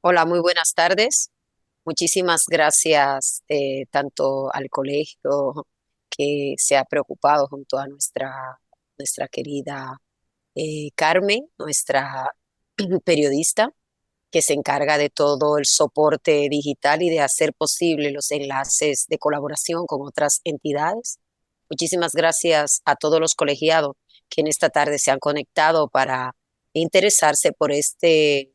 Hola, muy buenas tardes. Muchísimas gracias tanto al colegio que se ha preocupado junto a nuestra querida Carmen, nuestra periodista, que se encarga de todo el soporte digital y de hacer posible los enlaces de colaboración con otras entidades. Muchísimas gracias a todos los colegiados que en esta tarde se han conectado para interesarse por este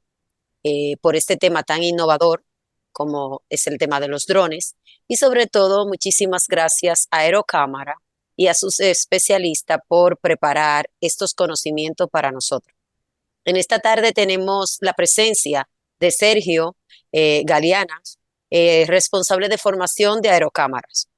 tema tan innovador como es el tema de los drones. Y sobre todo, muchísimas gracias a Aerocámara y a sus especialistas por preparar estos conocimientos para nosotros. En esta tarde tenemos la presencia de Sergio Galeana, responsable de formación de Aerocámaras,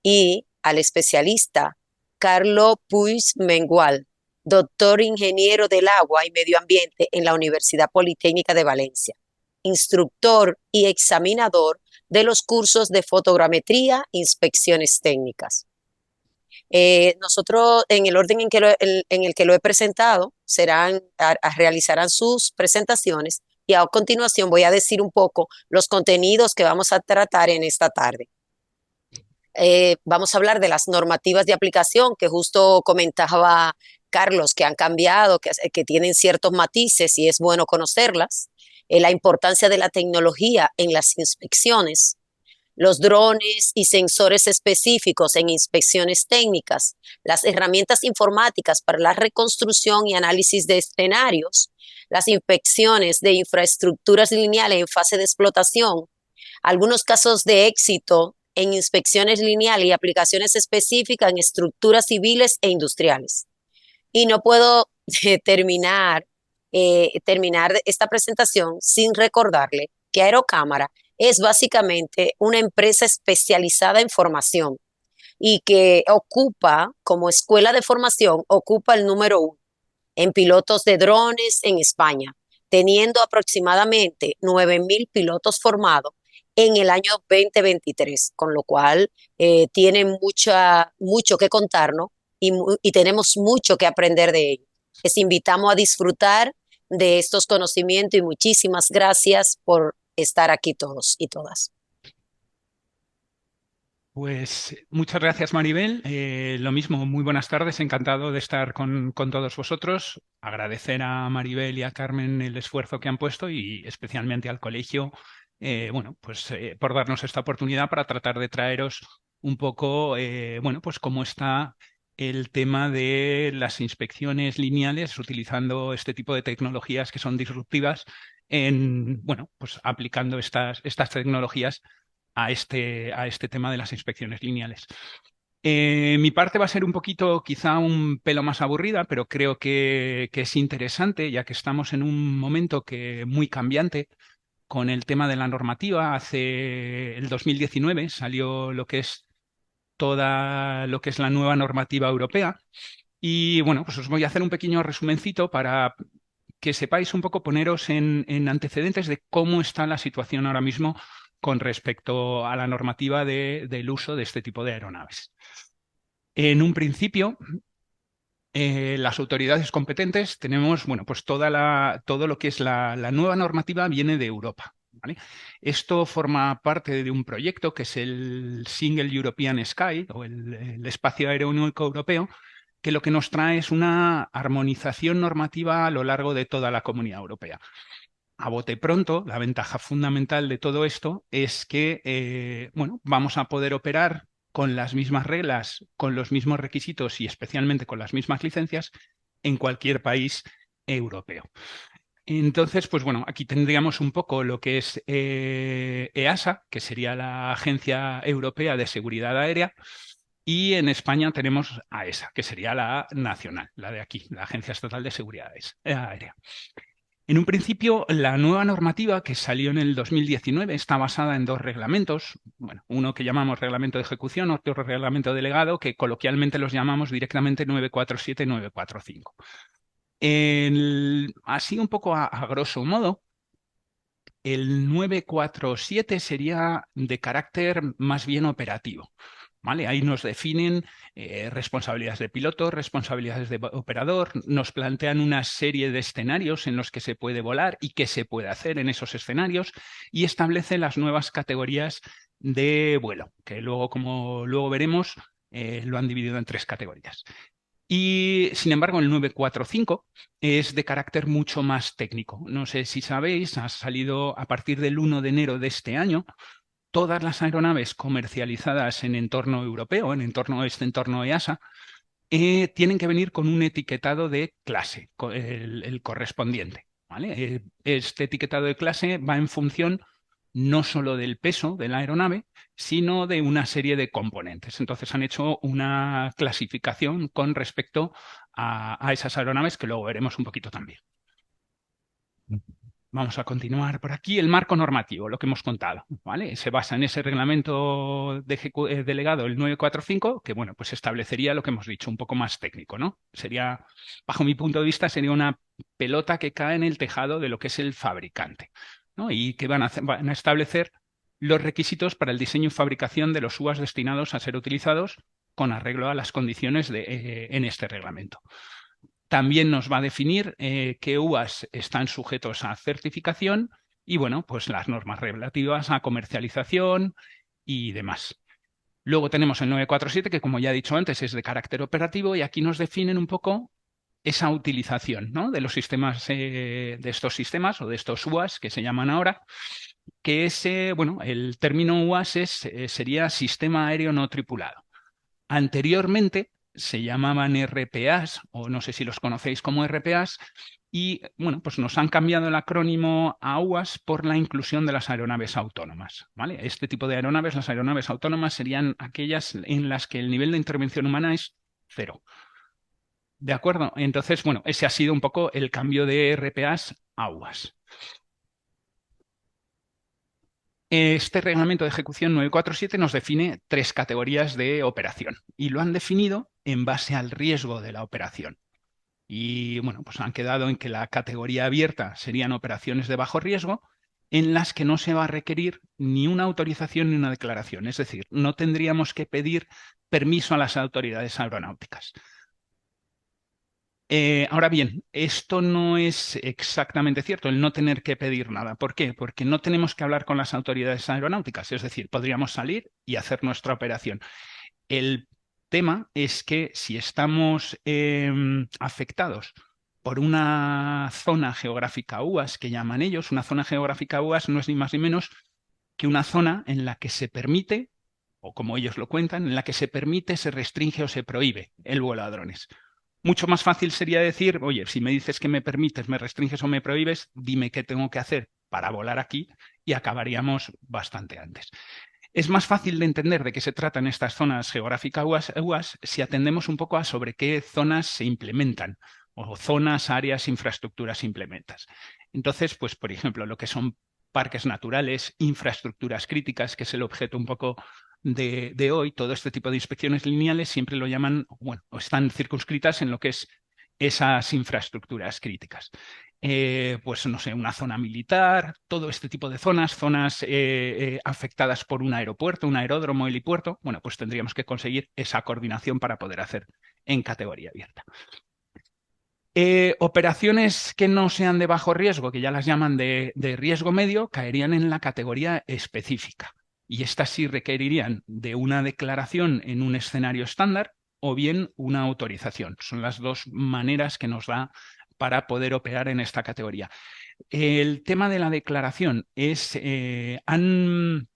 y al especialista Carlo Puig Mengual, doctor ingeniero del agua y medio ambiente en la Universidad Politécnica de Valencia, instructor y examinador de los cursos de fotogrametría e inspecciones técnicas. Nosotros, en el orden en el que lo he presentado, realizarán sus presentaciones y a continuación voy a decir un poco los contenidos que vamos a tratar en esta tarde. Vamos a hablar de las normativas de aplicación que justo comentaba Carlos, que han cambiado, que tienen ciertos matices y es bueno conocerlas. La importancia de la tecnología en las inspecciones, los drones y sensores específicos en inspecciones técnicas, las herramientas informáticas para la reconstrucción y análisis de escenarios, las inspecciones de infraestructuras lineales en fase de explotación, algunos casos de éxito en inspecciones lineales y aplicaciones específicas en estructuras civiles e industriales. Y no puedo terminar esta presentación sin recordarle que Aerocámara es básicamente una empresa especializada en formación y que ocupa, como escuela de formación, ocupa el número uno en pilotos de drones en España, teniendo aproximadamente 9.000 pilotos formados en el año 2023, con lo cual tiene mucho que contarnos y tenemos mucho que aprender de ello. Les invitamos a disfrutar de estos conocimientos y muchísimas gracias por estar aquí todos y todas. Pues muchas gracias, Maribel. Lo mismo, muy buenas tardes. Encantado de estar con todos vosotros. Agradecer a Maribel y a Carmen el esfuerzo que han puesto y especialmente al colegio, por darnos esta oportunidad para tratar de traeros un poco, pues cómo está el tema de las inspecciones lineales utilizando este tipo de tecnologías que son disruptivas pues aplicando estas tecnologías a este tema de las inspecciones lineales. Mi parte va a ser un poquito, quizá un pelo más aburrida, pero creo que es interesante, ya que estamos en un momento muy cambiante con el tema de la normativa. Hace el 2019 salió lo que es toda lo que es la nueva normativa europea. Y bueno, pues os voy a hacer un pequeño resumencito para que sepáis un poco, poneros en antecedentes de cómo está la situación ahora mismo con respecto a la normativa del uso de este tipo de aeronaves. En un principio, las autoridades competentes tenemos, bueno, pues todo lo que es la nueva normativa viene de Europa. ¿Vale? Esto forma parte de un proyecto que es el Single European Sky o el Espacio Aéreo Único Europeo, que lo que nos trae es una armonización normativa a lo largo de toda la Comunidad Europea. A bote pronto, la ventaja fundamental de todo esto es que vamos a poder operar con las mismas reglas, con los mismos requisitos y especialmente con las mismas licencias en cualquier país europeo. Entonces, pues bueno, aquí tendríamos un poco lo que es EASA, que sería la Agencia Europea de Seguridad Aérea, y en España tenemos AESA, que sería la nacional, la de aquí, la Agencia Estatal de Seguridad Aérea. En un principio, la nueva normativa que salió en el 2019 está basada en dos reglamentos, bueno, uno que llamamos reglamento de ejecución, otro reglamento delegado, que coloquialmente los llamamos directamente 947 y 945. Así un poco a grosso modo, el 947 sería de carácter más bien operativo. ¿vale? Ahí nos definen responsabilidades de piloto, responsabilidades de operador, nos plantean una serie de escenarios en los que se puede volar y qué se puede hacer en esos escenarios y establece las nuevas categorías de vuelo, que luego, como luego veremos, lo han dividido en 3 categorías. Y sin embargo, el 945 es de carácter mucho más técnico. No sé si sabéis, ha salido a partir del 1 de enero de este año. Todas las aeronaves comercializadas en entorno europeo, en este entorno EASA, tienen que venir con un etiquetado de clase, el correspondiente. ¿Vale? Este etiquetado de clase va en función no solo del peso de la aeronave, sino de una serie de componentes. Entonces han hecho una clasificación con respecto a esas aeronaves que luego veremos un poquito también. Vamos a continuar por aquí. El marco normativo, lo que hemos contado, ¿vale? Se basa en ese reglamento delegado, el 945, que, bueno, pues establecería lo que hemos dicho, un poco más técnico, ¿no? Sería, bajo mi punto de vista, sería una pelota que cae en el tejado de lo que es el fabricante, ¿no? Y que van a establecer los requisitos para el diseño y fabricación de los UAS destinados a ser utilizados con arreglo a las condiciones en este reglamento. También nos va a definir qué UAS están sujetos a certificación y, bueno, pues las normas relativas a comercialización y demás. Luego tenemos el 947, que como ya he dicho antes, es de carácter operativo y aquí nos definen un poco esa utilización, ¿no?, de los sistemas, de estos sistemas o de estos UAS que se llaman ahora, que es, bueno, el término UAS sería Sistema Aéreo No Tripulado. Anteriormente se llamaban RPAs, o no sé si los conocéis como RPAs, y bueno, pues nos han cambiado el acrónimo a UAS por la inclusión de las aeronaves autónomas, ¿vale? Este tipo de aeronaves, las aeronaves autónomas, serían aquellas en las que el nivel de intervención humana es 0. ¿De acuerdo? Entonces, bueno, ese ha sido un poco el cambio de RPAs a UAS. Este reglamento de ejecución 947 nos define 3 categorías de operación y lo han definido en base al riesgo de la operación. Y bueno, pues han quedado en que la categoría abierta serían operaciones de bajo riesgo en las que no se va a requerir ni una autorización ni una declaración. Es decir, no tendríamos que pedir permiso a las autoridades aeronáuticas. Ahora bien, esto no es exactamente cierto, el no tener que pedir nada. ¿Por qué? Porque no tenemos que hablar con las autoridades aeronáuticas, es decir, podríamos salir y hacer nuestra operación. El tema es que si estamos afectados por una zona geográfica UAS, que llaman ellos, una zona geográfica UAS no es ni más ni menos que una zona en la que se permite, o como ellos lo cuentan, en la que se permite, se restringe o se prohíbe el vuelo a drones. Mucho más fácil sería decir, oye, si me dices que me permites, me restringes o me prohíbes, dime qué tengo que hacer para volar aquí y acabaríamos bastante antes. Es más fácil de entender de qué se tratan estas zonas geográficas UAS si atendemos un poco a sobre qué zonas se implementan o zonas, áreas, infraestructuras implementas. Entonces, pues, por ejemplo, lo que son parques naturales, infraestructuras críticas, que es el objeto un poco de hoy, todo este tipo de inspecciones lineales siempre lo llaman, bueno, o están circunscritas en lo que es esas infraestructuras críticas. Pues no sé, una zona militar, todo este tipo de zonas afectadas por un aeropuerto, un aeródromo, helipuerto, bueno, pues tendríamos que conseguir esa coordinación para poder hacer en categoría abierta. Operaciones que no sean de bajo riesgo, que ya las llaman de riesgo medio, caerían en la categoría específica. Y estas sí requerirían de una declaración en un escenario estándar o bien una autorización. Son las dos maneras que nos da para poder operar en esta categoría. El tema de la declaración es, han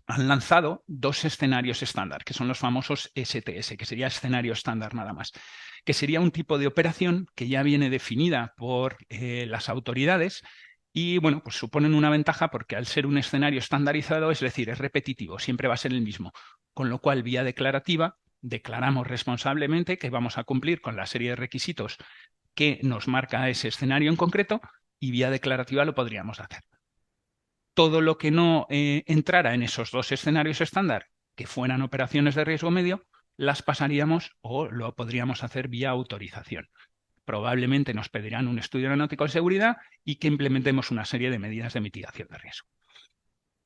lanzado 2 escenarios estándar, que son los famosos STS, que sería escenario estándar nada más, que sería un tipo de operación que ya viene definida por las autoridades y, bueno, pues suponen una ventaja porque al ser un escenario estandarizado, es decir, es repetitivo, siempre va a ser el mismo, con lo cual, vía declarativa, declaramos responsablemente que vamos a cumplir con la serie de requisitos que nos marca ese escenario en concreto y vía declarativa lo podríamos hacer. Todo lo que no entrara en esos 2 escenarios estándar, que fueran operaciones de riesgo medio, las pasaríamos o lo podríamos hacer vía autorización. Probablemente nos pedirán un estudio aeronáutico de seguridad y que implementemos una serie de medidas de mitigación de riesgo.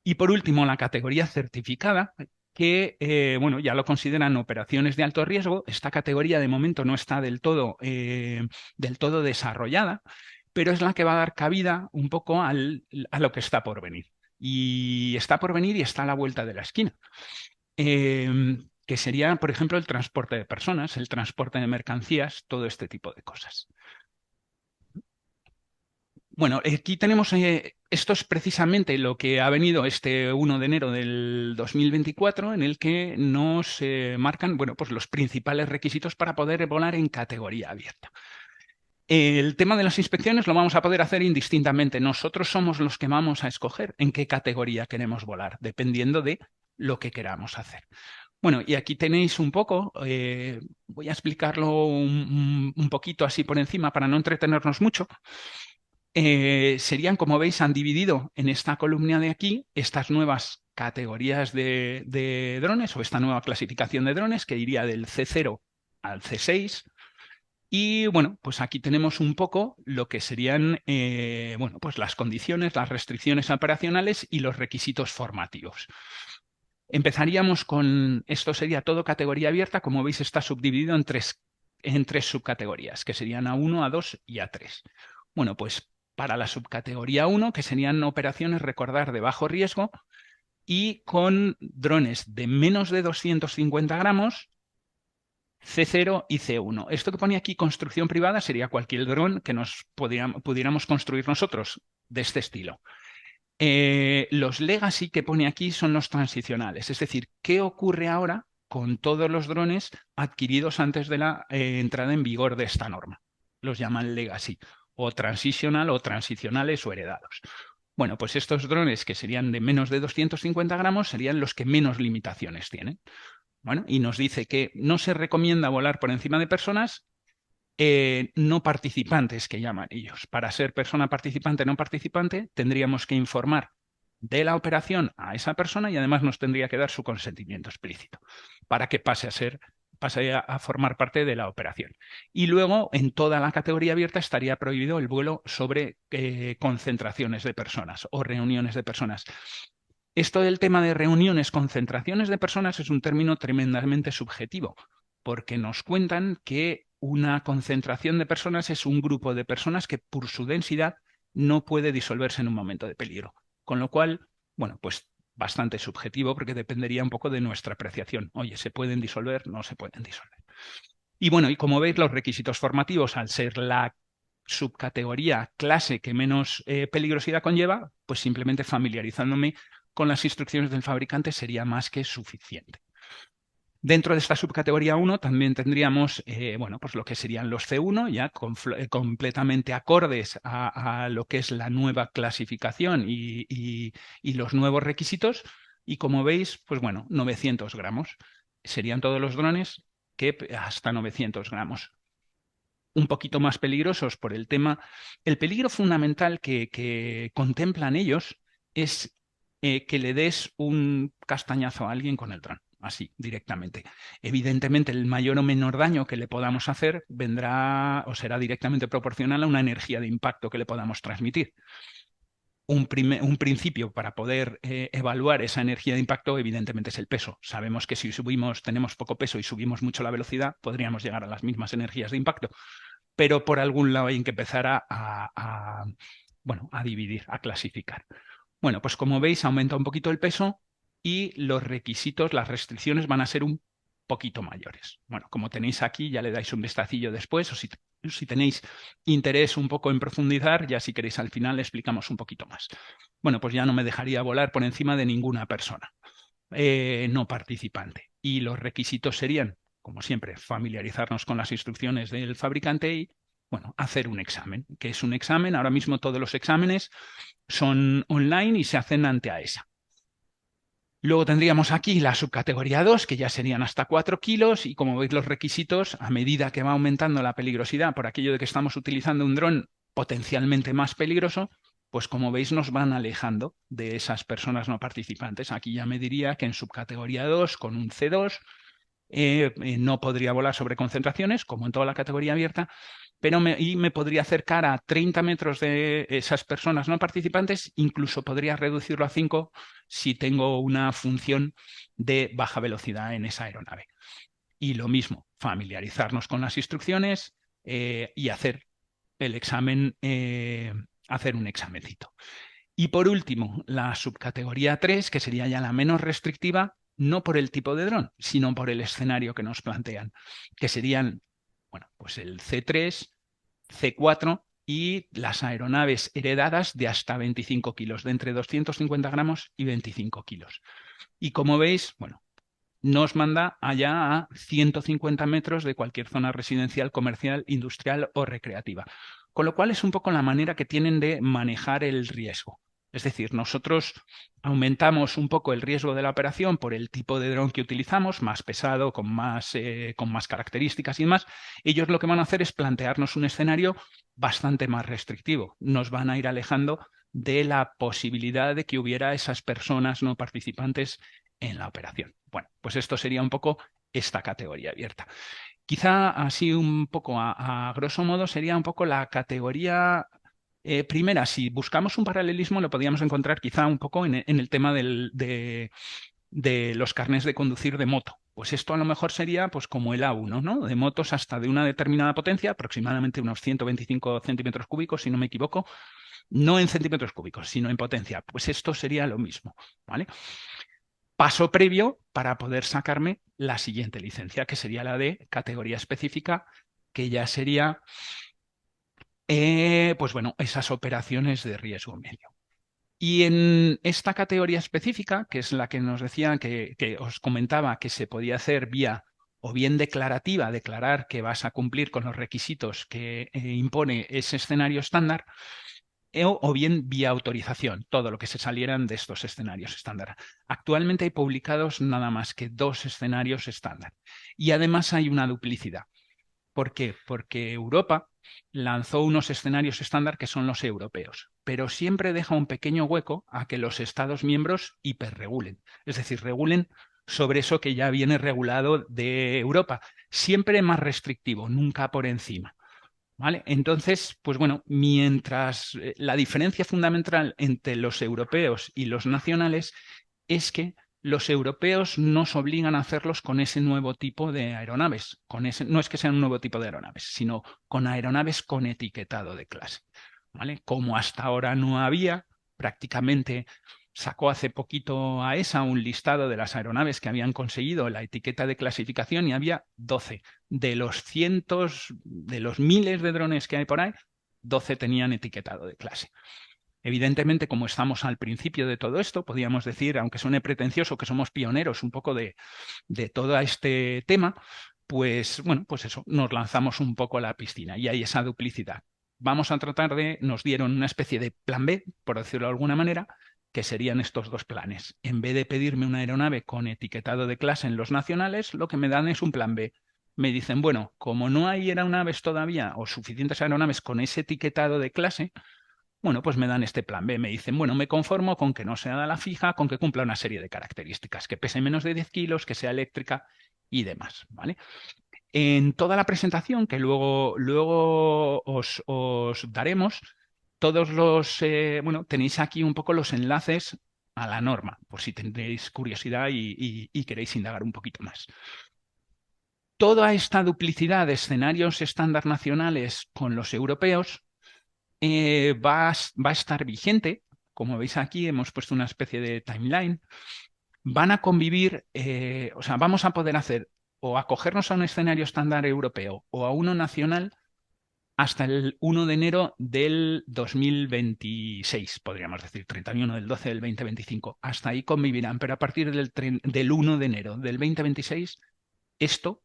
Y por último, la categoría certificada, que bueno, ya lo consideran operaciones de alto riesgo. Esta categoría de momento no está del todo desarrollada, pero es la que va a dar cabida un poco a lo que está por venir. Y está por venir y está a la vuelta de la esquina. Que sería, por ejemplo, el transporte de personas, el transporte de mercancías, todo este tipo de cosas. Bueno, aquí tenemos, esto es precisamente lo que ha venido este 1 de enero del 2024, en el que nos marcan, bueno, pues los principales requisitos para poder volar en categoría abierta. El tema de las inspecciones lo vamos a poder hacer indistintamente. Nosotros somos los que vamos a escoger en qué categoría queremos volar, dependiendo de lo que queramos hacer. Bueno, y aquí tenéis un poco, voy a explicarlo un poquito así por encima para no entretenernos mucho. Serían, como veis, han dividido en esta columna de aquí estas nuevas categorías de drones o esta nueva clasificación de drones que iría del C0 al C6. Y bueno, pues aquí tenemos un poco lo que serían bueno, pues las condiciones, las restricciones operacionales y los requisitos formativos. Empezaríamos con, esto sería todo categoría abierta, como veis está subdividido en tres subcategorías, que serían A1, A2 y A3. Bueno, pues para la subcategoría 1, que serían operaciones, recordar, de bajo riesgo y con drones de menos de 250 gramos, C0 y C1. Esto que pone aquí construcción privada sería cualquier dron que nos pudiéramos construir nosotros de este estilo. Los legacy que pone aquí son los transicionales, es decir, ¿qué ocurre ahora con todos los drones adquiridos antes de la entrada en vigor de esta norma? Los llaman legacy, o transitional, o transicionales, o heredados. Bueno, pues estos drones que serían de menos de 250 gramos serían los que menos limitaciones tienen. Bueno, y nos dice que no se recomienda volar por encima de personas no participantes, que llaman ellos. Para ser persona participante no participante, tendríamos que informar de la operación a esa persona y además nos tendría que dar su consentimiento explícito para que pase a formar parte de la operación. Y luego, en toda la categoría abierta, estaría prohibido el vuelo sobre concentraciones de personas o reuniones de personas. Esto del tema de reuniones, concentraciones de personas es un término tremendamente subjetivo, porque nos cuentan que una concentración de personas es un grupo de personas que por su densidad no puede disolverse en un momento de peligro. Con lo cual, bueno, pues bastante subjetivo porque dependería un poco de nuestra apreciación. Oye, ¿se pueden disolver? No se pueden disolver. Y bueno, y como veis, los requisitos formativos, al ser la subcategoría clase que menos peligrosidad conlleva, pues simplemente familiarizándome con las instrucciones del fabricante sería más que suficiente. Dentro de esta subcategoría 1 también tendríamos bueno, pues lo que serían los C1, ya completamente acordes a lo que es la nueva clasificación y los nuevos requisitos. Y como veis, pues bueno, 900 gramos. Serían todos los drones que hasta 900 gramos. Un poquito más peligrosos por el tema. El peligro fundamental que contemplan ellos es que le des un castañazo a alguien con el dron, así, directamente. Evidentemente, el mayor o menor daño que le podamos hacer vendrá o será directamente proporcional a una energía de impacto que le podamos transmitir. Un principio para poder evaluar esa energía de impacto, evidentemente, es el peso. Sabemos que si tenemos poco peso y subimos mucho la velocidad, podríamos llegar a las mismas energías de impacto. Pero por algún lado hay que empezar bueno, a dividir, a clasificar. Bueno, pues como veis, aumenta un poquito el peso y los requisitos, las restricciones van a ser un poquito mayores. Bueno, como tenéis aquí, ya le dais un vistacillo después, o si tenéis interés un poco en profundizar, ya si queréis al final le explicamos un poquito más. Bueno, pues ya no me dejaría volar por encima de ninguna persona no participante. Y los requisitos serían, como siempre, familiarizarnos con las instrucciones del fabricante y, bueno, hacer un examen. ¿Qué es un examen? Ahora mismo todos los exámenes son online y se hacen ante AESA. Luego tendríamos aquí la subcategoría 2, que ya serían hasta 4 kilos, y como veis los requisitos, a medida que va aumentando la peligrosidad por aquello de que estamos utilizando un dron potencialmente más peligroso, pues como veis nos van alejando de esas personas no participantes. Aquí ya me diría que en subcategoría 2, con un C2, no podría volar sobre concentraciones, como en toda la categoría abierta, y me podría acercar a 30 metros de esas personas no participantes, incluso podría reducirlo a 5 si tengo una función de baja velocidad en esa aeronave. Y lo mismo, familiarizarnos con las instrucciones y hacer el examen, hacer un examencito. Y por último, la subcategoría 3, que sería ya la menos restrictiva, no por el tipo de dron, sino por el escenario que nos plantean, que serían, bueno, pues el C3, C4 y las aeronaves heredadas de hasta 25 kilos, de entre 250 gramos y 25 kilos. Y como veis, bueno, nos manda allá a 150 metros de cualquier zona residencial, comercial, industrial o recreativa. Con lo cual es un poco la manera que tienen de manejar el riesgo. Es decir, nosotros aumentamos un poco el riesgo de la operación por el tipo de dron que utilizamos, más pesado, con más características y demás. Ellos lo que van a hacer es plantearnos un escenario bastante más restrictivo. Nos van a ir alejando de la posibilidad de que hubiera esas personas no participantes en la operación. Bueno, pues esto sería un poco esta categoría abierta. Quizá así un poco a grosso modo sería un poco la categoría primera. Si buscamos un paralelismo lo podríamos encontrar quizá un poco en el tema de los carnés de conducir de moto. Pues esto a lo mejor sería pues como el A1, ¿no? De motos hasta de una determinada potencia, aproximadamente unos 125 centímetros cúbicos, si no me equivoco, no en centímetros cúbicos, sino en potencia. Pues esto sería lo mismo, ¿vale? Paso previo para poder sacarme la siguiente licencia, que sería la de categoría específica, que ya sería, pues bueno, esas operaciones de riesgo medio. Y en esta categoría específica, que es la que nos decía, que os comentaba que se podía hacer vía o bien declarativa, declarar que vas a cumplir con los requisitos que impone ese escenario estándar, o bien vía autorización, todo lo que se salieran de estos escenarios estándar. Actualmente hay publicados nada más que 2 escenarios estándar. Y además hay una duplicidad. ¿Por qué? Porque Europa lanzó unos escenarios estándar que son los europeos, pero siempre deja un pequeño hueco a que los Estados miembros hiperregulen, es decir, regulen sobre eso que ya viene regulado de Europa, siempre más restrictivo, nunca por encima. ¿Vale? Entonces, pues bueno, mientras la diferencia fundamental entre los europeos y los nacionales es que los europeos nos obligan a hacerlos con ese nuevo tipo de aeronaves. No es que sean un nuevo tipo de aeronaves, sino con aeronaves con etiquetado de clase. ¿Vale? Como hasta ahora no había, prácticamente sacó hace poquito a ESA un listado de las aeronaves que habían conseguido la etiqueta de clasificación y había 12. De los cientos, de los miles de drones que hay por ahí, 12 tenían etiquetado de clase. Evidentemente, como estamos al principio de todo esto, podríamos decir, aunque suene pretencioso, que somos pioneros un poco de todo este tema, pues bueno, pues eso, nos lanzamos un poco a la piscina y hay esa duplicidad. Vamos a tratar nos dieron una especie de plan B, por decirlo de alguna manera, que serían estos 2 planes. En vez de pedirme una aeronave con etiquetado de clase en los nacionales, lo que me dan es un plan B. Me dicen, bueno, como no hay aeronaves todavía o suficientes aeronaves con ese etiquetado de clase, bueno, pues me dan este plan B. Me dicen, bueno, me conformo con que no sea de la fija, con que cumpla una serie de características, que pese menos de 10 kilos, que sea eléctrica y demás, ¿vale? En toda la presentación, que luego os daremos, bueno, tenéis aquí un poco los enlaces a la norma, por si tendréis curiosidad y queréis indagar un poquito más. Toda esta duplicidad de escenarios estándar nacionales con los europeos va a estar vigente. Como veis aquí, hemos puesto una especie de timeline. Van a convivir, o sea, vamos a poder hacer o acogernos a un escenario estándar europeo o a uno nacional hasta el 1 de enero del 2026, podríamos decir, 31 del 12 del 2025. Hasta ahí convivirán, pero a partir del 1 de enero del 2026, esto,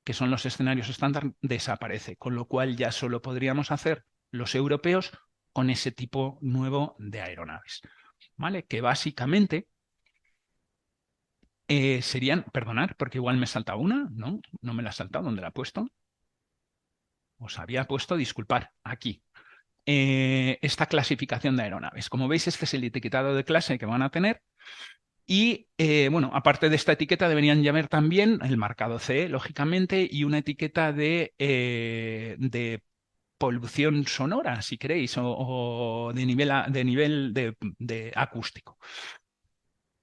que son los escenarios estándar, desaparece, con lo cual ya solo podríamos hacer los europeos con ese tipo nuevo de aeronaves, ¿vale? Que básicamente serían, perdonad, porque igual me he saltado una, ¿no? No me la he saltado, ¿dónde la he puesto? Os había puesto, disculpar, aquí. Esta clasificación de aeronaves. Como veis, este es el etiquetado de clase que van a tener. Y bueno, aparte de esta etiqueta, deberían llevar también el marcado CE, lógicamente, y una etiqueta de polución sonora, si queréis, o de nivel de acústico.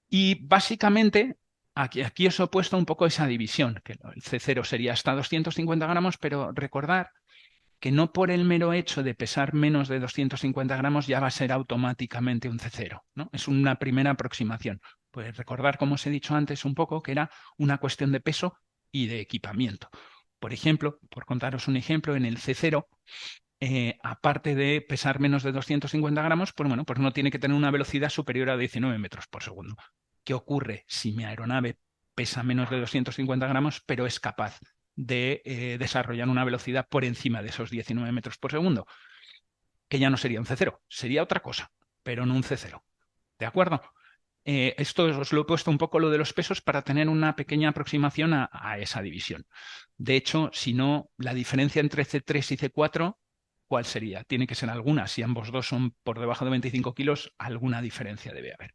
Y básicamente, aquí os he puesto un poco esa división, que el C0 sería hasta 250 gramos, pero recordar que no por el mero hecho de pesar menos de 250 gramos ya va a ser automáticamente un C0, ¿no? Es una primera aproximación. Pues recordar, como os he dicho antes, un poco que era una cuestión de peso y de equipamiento. Por ejemplo, por contaros un ejemplo, en el C0, aparte de pesar menos de 250 gramos, pues bueno, pues no tiene que tener una velocidad superior a 19 metros por segundo. ¿Qué ocurre si mi aeronave pesa menos de 250 gramos, pero es capaz de desarrollar una velocidad por encima de esos 19 metros por segundo? Que ya no sería un C0, sería otra cosa, pero no un C0. ¿De acuerdo? Esto os lo he puesto un poco lo de los pesos para tener una pequeña aproximación a esa división. De hecho, si no, la diferencia entre C3 y C4, ¿cuál sería? Tiene que ser alguna. Si ambos dos son por debajo de 25 kilos, alguna diferencia debe haber.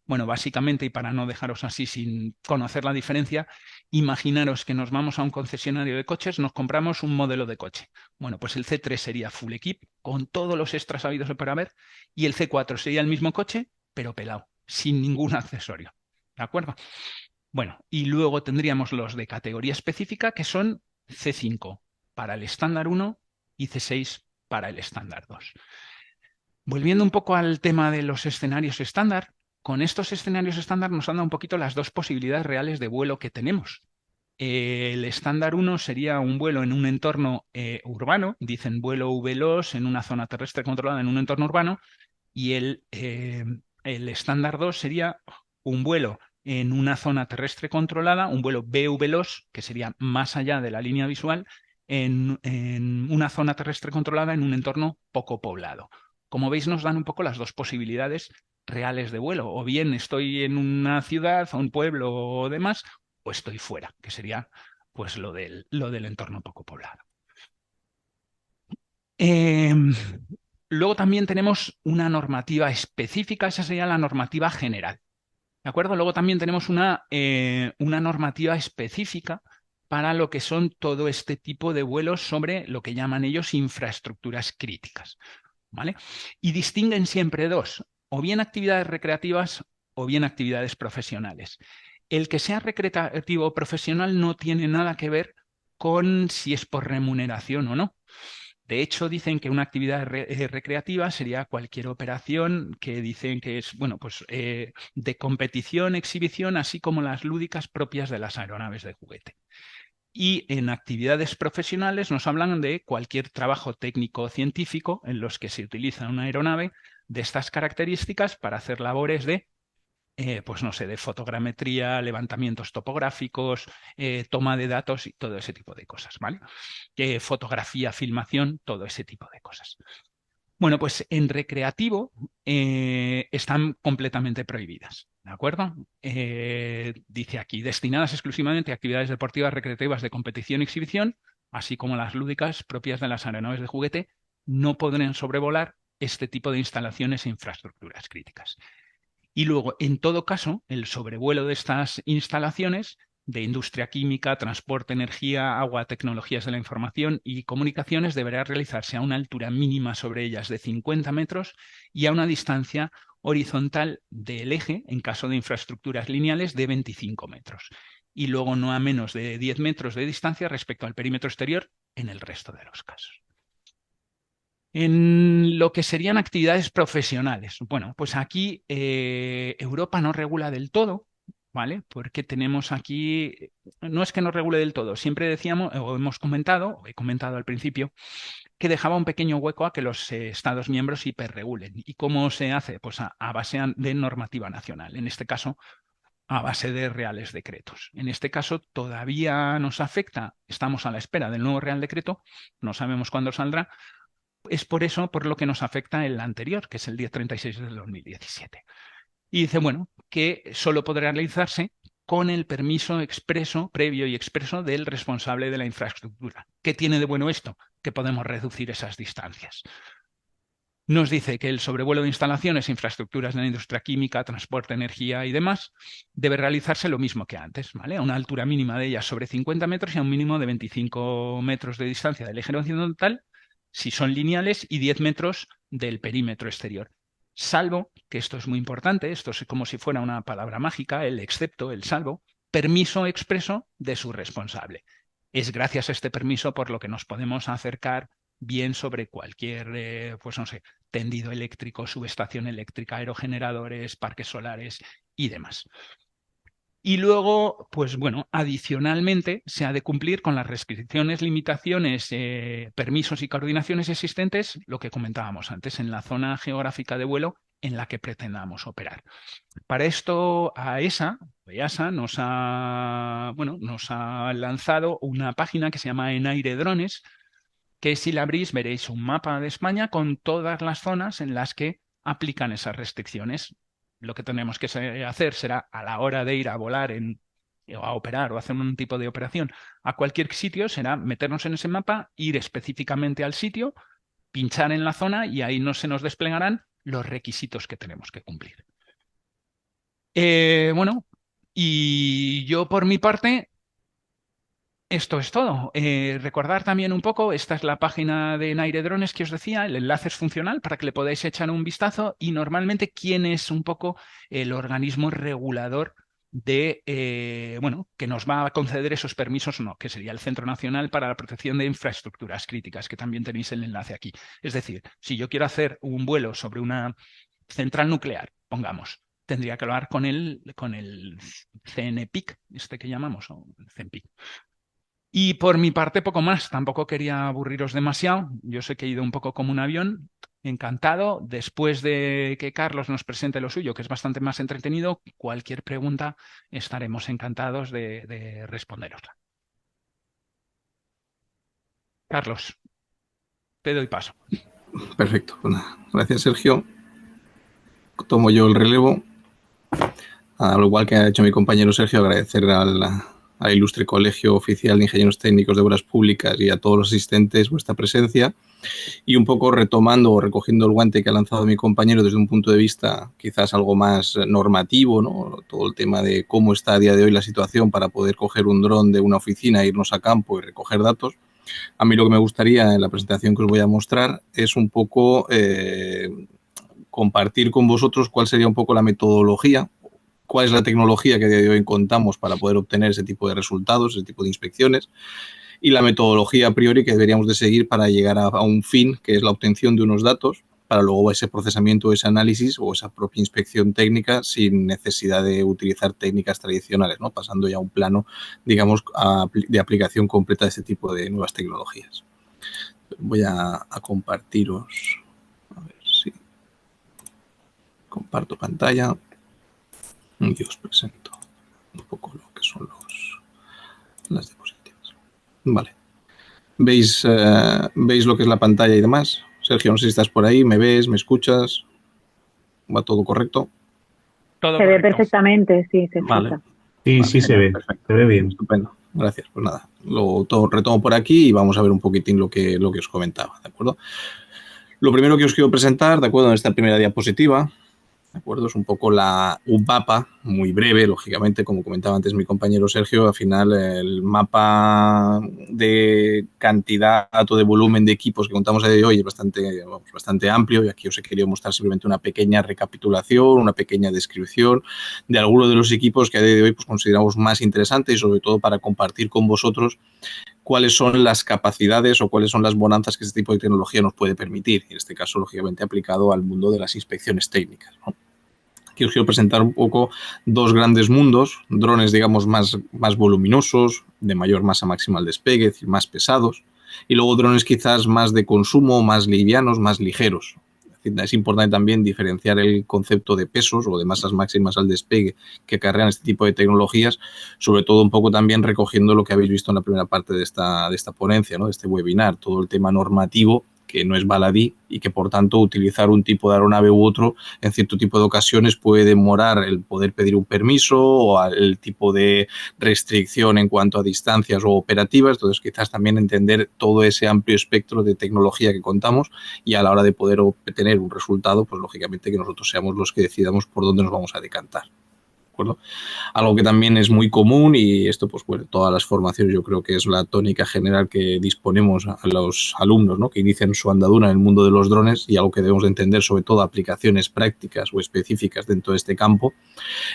Bueno, básicamente, y para no dejaros así sin conocer la diferencia, imaginaros que nos vamos a un concesionario de coches, nos compramos un modelo de coche. Bueno, pues el C3 sería full equip, con todos los extras habidos y por haber, y el C4 sería el mismo coche, pero pelado, sin ningún accesorio. ¿De acuerdo? Bueno, y luego tendríamos los de categoría específica, que son C5 para el estándar 1 y C6 para el estándar 2. Volviendo un poco al tema de los escenarios estándar, con estos escenarios estándar nos han dado un poquito las dos posibilidades reales de vuelo que tenemos. El estándar 1 sería un vuelo en un entorno urbano, dicen vuelo veloz en una zona terrestre controlada en un entorno urbano, y el estándar 2 sería un vuelo en una zona terrestre controlada, un vuelo VV-LOS, que sería más allá de la línea visual, en una zona terrestre controlada en un entorno poco poblado. Como veis, nos dan un poco las dos posibilidades reales de vuelo. O bien estoy en una ciudad, o un pueblo o demás, o estoy fuera, que sería pues lo del entorno poco poblado. Luego también tenemos una normativa específica, esa sería la normativa general. ¿De acuerdo? Luego también tenemos una normativa específica para lo que son todo este tipo de vuelos sobre lo que llaman ellos infraestructuras críticas. ¿Vale? Y distinguen siempre dos, o bien actividades recreativas o bien actividades profesionales. El que sea recreativo o profesional no tiene nada que ver con si es por remuneración o no. De hecho, dicen que una actividad recreativa sería cualquier operación que dicen que es, bueno, pues de competición, exhibición, así como las lúdicas propias de las aeronaves de juguete. Y en actividades profesionales nos hablan de cualquier trabajo técnico o científico en los que se utiliza una aeronave de estas características para hacer labores de pues no sé, de fotogrametría, levantamientos topográficos, toma de datos y todo ese tipo de cosas, ¿vale? Fotografía, filmación, todo ese tipo de cosas. Bueno, pues en recreativo están completamente prohibidas, ¿de acuerdo? Dice aquí, destinadas exclusivamente a actividades deportivas recreativas de competición y exhibición, así como las lúdicas propias de las aeronaves de juguete, no podrán sobrevolar este tipo de instalaciones e infraestructuras críticas. Y luego, en todo caso, el sobrevuelo de estas instalaciones de industria química, transporte, energía, agua, tecnologías de la información y comunicaciones deberá realizarse a una altura mínima sobre ellas de 50 metros y a una distancia horizontal del eje, en caso de infraestructuras lineales, de 25 metros. Y luego no a menos de 10 metros de distancia respecto al perímetro exterior en el resto de los casos. En lo que serían actividades profesionales. Bueno, pues aquí Europa no regula del todo, ¿vale? Porque tenemos aquí, no es que no regule del todo, siempre decíamos, o hemos comentado, o he comentado al principio, que dejaba un pequeño hueco a que los Estados miembros hiperregulen. ¿Y cómo se hace? Pues a base de normativa nacional, en este caso a base de reales decretos. En este caso todavía nos afecta, estamos a la espera del nuevo real decreto, no sabemos cuándo saldrá. Es por eso por lo que nos afecta el anterior, que es el 1036 del 2017. Y dice, bueno, que solo podrá realizarse con el permiso expreso, previo y expreso del responsable de la infraestructura. ¿Qué tiene de bueno esto? Que podemos reducir esas distancias. Nos dice que el sobrevuelo de instalaciones e infraestructuras de la industria química, transporte, energía y demás debe realizarse lo mismo que antes, ¿vale? A una altura mínima de ellas sobre 50 metros y a un mínimo de 25 metros de distancia del eje horizontal si son lineales, y 10 metros del perímetro exterior. Salvo, que esto es muy importante, esto es como si fuera una palabra mágica, el excepto, el salvo, permiso expreso de su responsable. Es gracias a este permiso por lo que nos podemos acercar bien sobre cualquier, pues no sé, tendido eléctrico, subestación eléctrica, aerogeneradores, parques solares y demás. Y luego, pues bueno, adicionalmente se ha de cumplir con las restricciones, limitaciones, permisos y coordinaciones existentes, lo que comentábamos antes, en la zona geográfica de vuelo en la que pretendamos operar. Para esto, EASA nos ha lanzado una página que se llama En Aire Drones, que si la abrís veréis un mapa de España con todas las zonas en las que aplican esas restricciones. Lo que tenemos que hacer será, a la hora de ir a volar o a operar o hacer un tipo de operación a cualquier sitio, será meternos en ese mapa, ir específicamente al sitio, pinchar en la zona y ahí no se nos desplegarán los requisitos que tenemos que cumplir. Bueno, y yo por mi parte, esto es todo. Recordar también un poco, esta es la página de Naire Drones que os decía, el enlace es funcional para que le podáis echar un vistazo y normalmente quién es un poco el organismo regulador que nos va a conceder esos permisos o no, que sería el Centro Nacional para la Protección de Infraestructuras Críticas, que también tenéis el enlace aquí. Es decir, si yo quiero hacer un vuelo sobre una central nuclear, pongamos, tendría que hablar con el CNPIC, este que llamamos, o el CNPIC. Y por mi parte, poco más. Tampoco quería aburriros demasiado. Yo sé que he ido un poco como un avión. Encantado. Después de que Carlos nos presente lo suyo, que es bastante más entretenido, cualquier pregunta estaremos encantados de responderosla. Carlos, te doy paso. Perfecto. Bueno, gracias, Sergio. Tomo yo el relevo. Al igual que ha hecho mi compañero Sergio, agradecer al ilustre Colegio Oficial de Ingenieros Técnicos de Obras Públicas y a todos los asistentes vuestra presencia, y un poco retomando o recogiendo el guante que ha lanzado mi compañero desde un punto de vista quizás algo más normativo, ¿no? Todo el tema de cómo está a día de hoy la situación para poder coger un dron de una oficina, irnos a campo y recoger datos. A mí lo que me gustaría en la presentación que os voy a mostrar es un poco compartir con vosotros cuál sería un poco la metodología, cuál es la tecnología que a día de hoy contamos para poder obtener ese tipo de resultados, ese tipo de inspecciones, y la metodología a priori que deberíamos de seguir para llegar a un fin, que es la obtención de unos datos, para luego ese procesamiento, ese análisis o esa propia inspección técnica sin necesidad de utilizar técnicas tradicionales, ¿no? Pasando ya a un plano, digamos, de aplicación completa de este tipo de nuevas tecnologías. Voy a compartiros, a ver si comparto pantalla. Y os presento un poco lo que son las diapositivas. Vale. ¿Veis lo que es la pantalla y demás? Sergio, no sé si estás por ahí, ¿me ves, me escuchas? ¿Va todo correcto? Todo se correcto. ve perfectamente, sí, se escucha. Vale. Sí, Vale, sí se ve. perfecto. Se ve bien. Estupendo. Gracias. Pues nada, retomo por aquí y vamos a ver un poquitín lo que os comentaba, ¿de acuerdo? Lo primero que os quiero presentar, ¿de acuerdo? En esta primera diapositiva, ¿de acuerdo? Es un poco un mapa muy breve, lógicamente, como comentaba antes mi compañero Sergio, al final el mapa de cantidad o de volumen de equipos que contamos a día de hoy es bastante amplio, y aquí os he querido mostrar simplemente una pequeña recapitulación, una pequeña descripción de algunos de los equipos que a día de hoy pues, consideramos más interesantes y sobre todo para compartir con vosotros cuáles son las capacidades o cuáles son las bonanzas que este tipo de tecnología nos puede permitir, y en este caso, lógicamente, aplicado al mundo de las inspecciones técnicas, ¿no? Aquí os quiero presentar un poco dos grandes mundos, drones, digamos, más voluminosos, de mayor masa máxima al despegue, es decir, más pesados, y luego drones quizás más de consumo, más livianos, más ligeros. Es importante también diferenciar el concepto de pesos o de masas máximas al despegue que acarrean este tipo de tecnologías, sobre todo un poco también recogiendo lo que habéis visto en la primera parte de esta ponencia, ¿no? De este webinar, todo el tema normativo que no es baladí y que, por tanto, utilizar un tipo de aeronave u otro en cierto tipo de ocasiones puede demorar el poder pedir un permiso o el tipo de restricción en cuanto a distancias o operativas. Entonces, quizás también entender todo ese amplio espectro de tecnología que contamos y a la hora de poder obtener un resultado, pues lógicamente que nosotros seamos los que decidamos por dónde nos vamos a decantar. ¿de acuerdo? Algo que también es muy común, y esto, pues bueno, todas las formaciones yo creo que es la tónica general que disponemos a los alumnos, ¿no?, que inician su andadura en el mundo de los drones, y algo que debemos de entender, sobre todo aplicaciones prácticas o específicas dentro de este campo,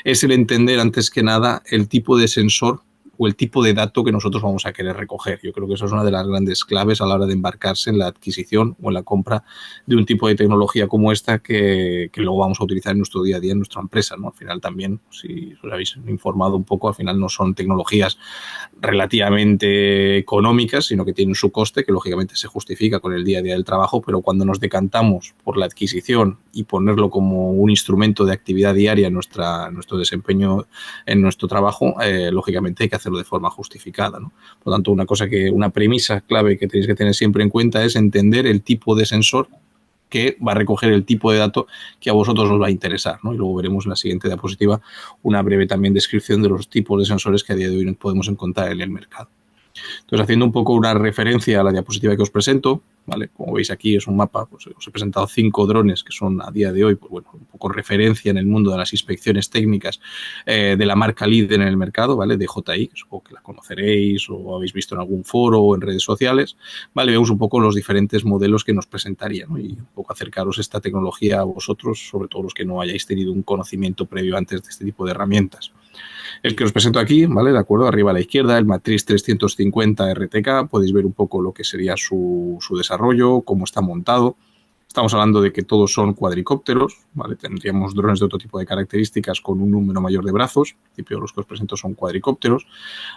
es el entender antes que nada el tipo de sensor o el tipo de dato que nosotros vamos a querer recoger. Yo creo que eso es una de las grandes claves a la hora de embarcarse en la adquisición o en la compra de un tipo de tecnología como esta que luego vamos a utilizar en nuestro día a día en nuestra empresa, ¿no? Al final también, si os habéis informado un poco, al final no son tecnologías relativamente económicas, sino que tienen su coste, que lógicamente se justifica con el día a día del trabajo, pero cuando nos decantamos por la adquisición y ponerlo como un instrumento de actividad diaria en nuestro desempeño en nuestro trabajo, lógicamente hay que hacerlo de forma justificada, ¿no? Por lo tanto, una premisa clave que tenéis que tener siempre en cuenta es entender el tipo de sensor que va a recoger el tipo de dato que a vosotros os va a interesar, ¿no? Y luego veremos en la siguiente diapositiva una breve también descripción de los tipos de sensores que a día de hoy podemos encontrar en el mercado. Entonces, haciendo un poco una referencia a la diapositiva que os presento, ¿vale? Como veis aquí es un mapa, pues os he presentado 5 drones que son a día de hoy, pues bueno, un poco referencia en el mundo de las inspecciones técnicas de la marca líder en el mercado, ¿vale? DJI, que supongo que la conoceréis o habéis visto en algún foro o en redes sociales, ¿vale? Vemos un poco los diferentes modelos que nos presentarían, ¿no? Y un poco acercaros esta tecnología a vosotros, sobre todo los que no hayáis tenido un conocimiento previo antes de este tipo de herramientas. El que os presento aquí, ¿vale? De acuerdo, arriba a la izquierda, el Matrix 350 RTK, podéis ver un poco lo que sería su desarrollo, cómo está montado. Estamos hablando de que todos son cuadricópteros, ¿vale? Tendríamos drones de otro tipo de características con un número mayor de brazos. En principio, los que os presento son cuadricópteros.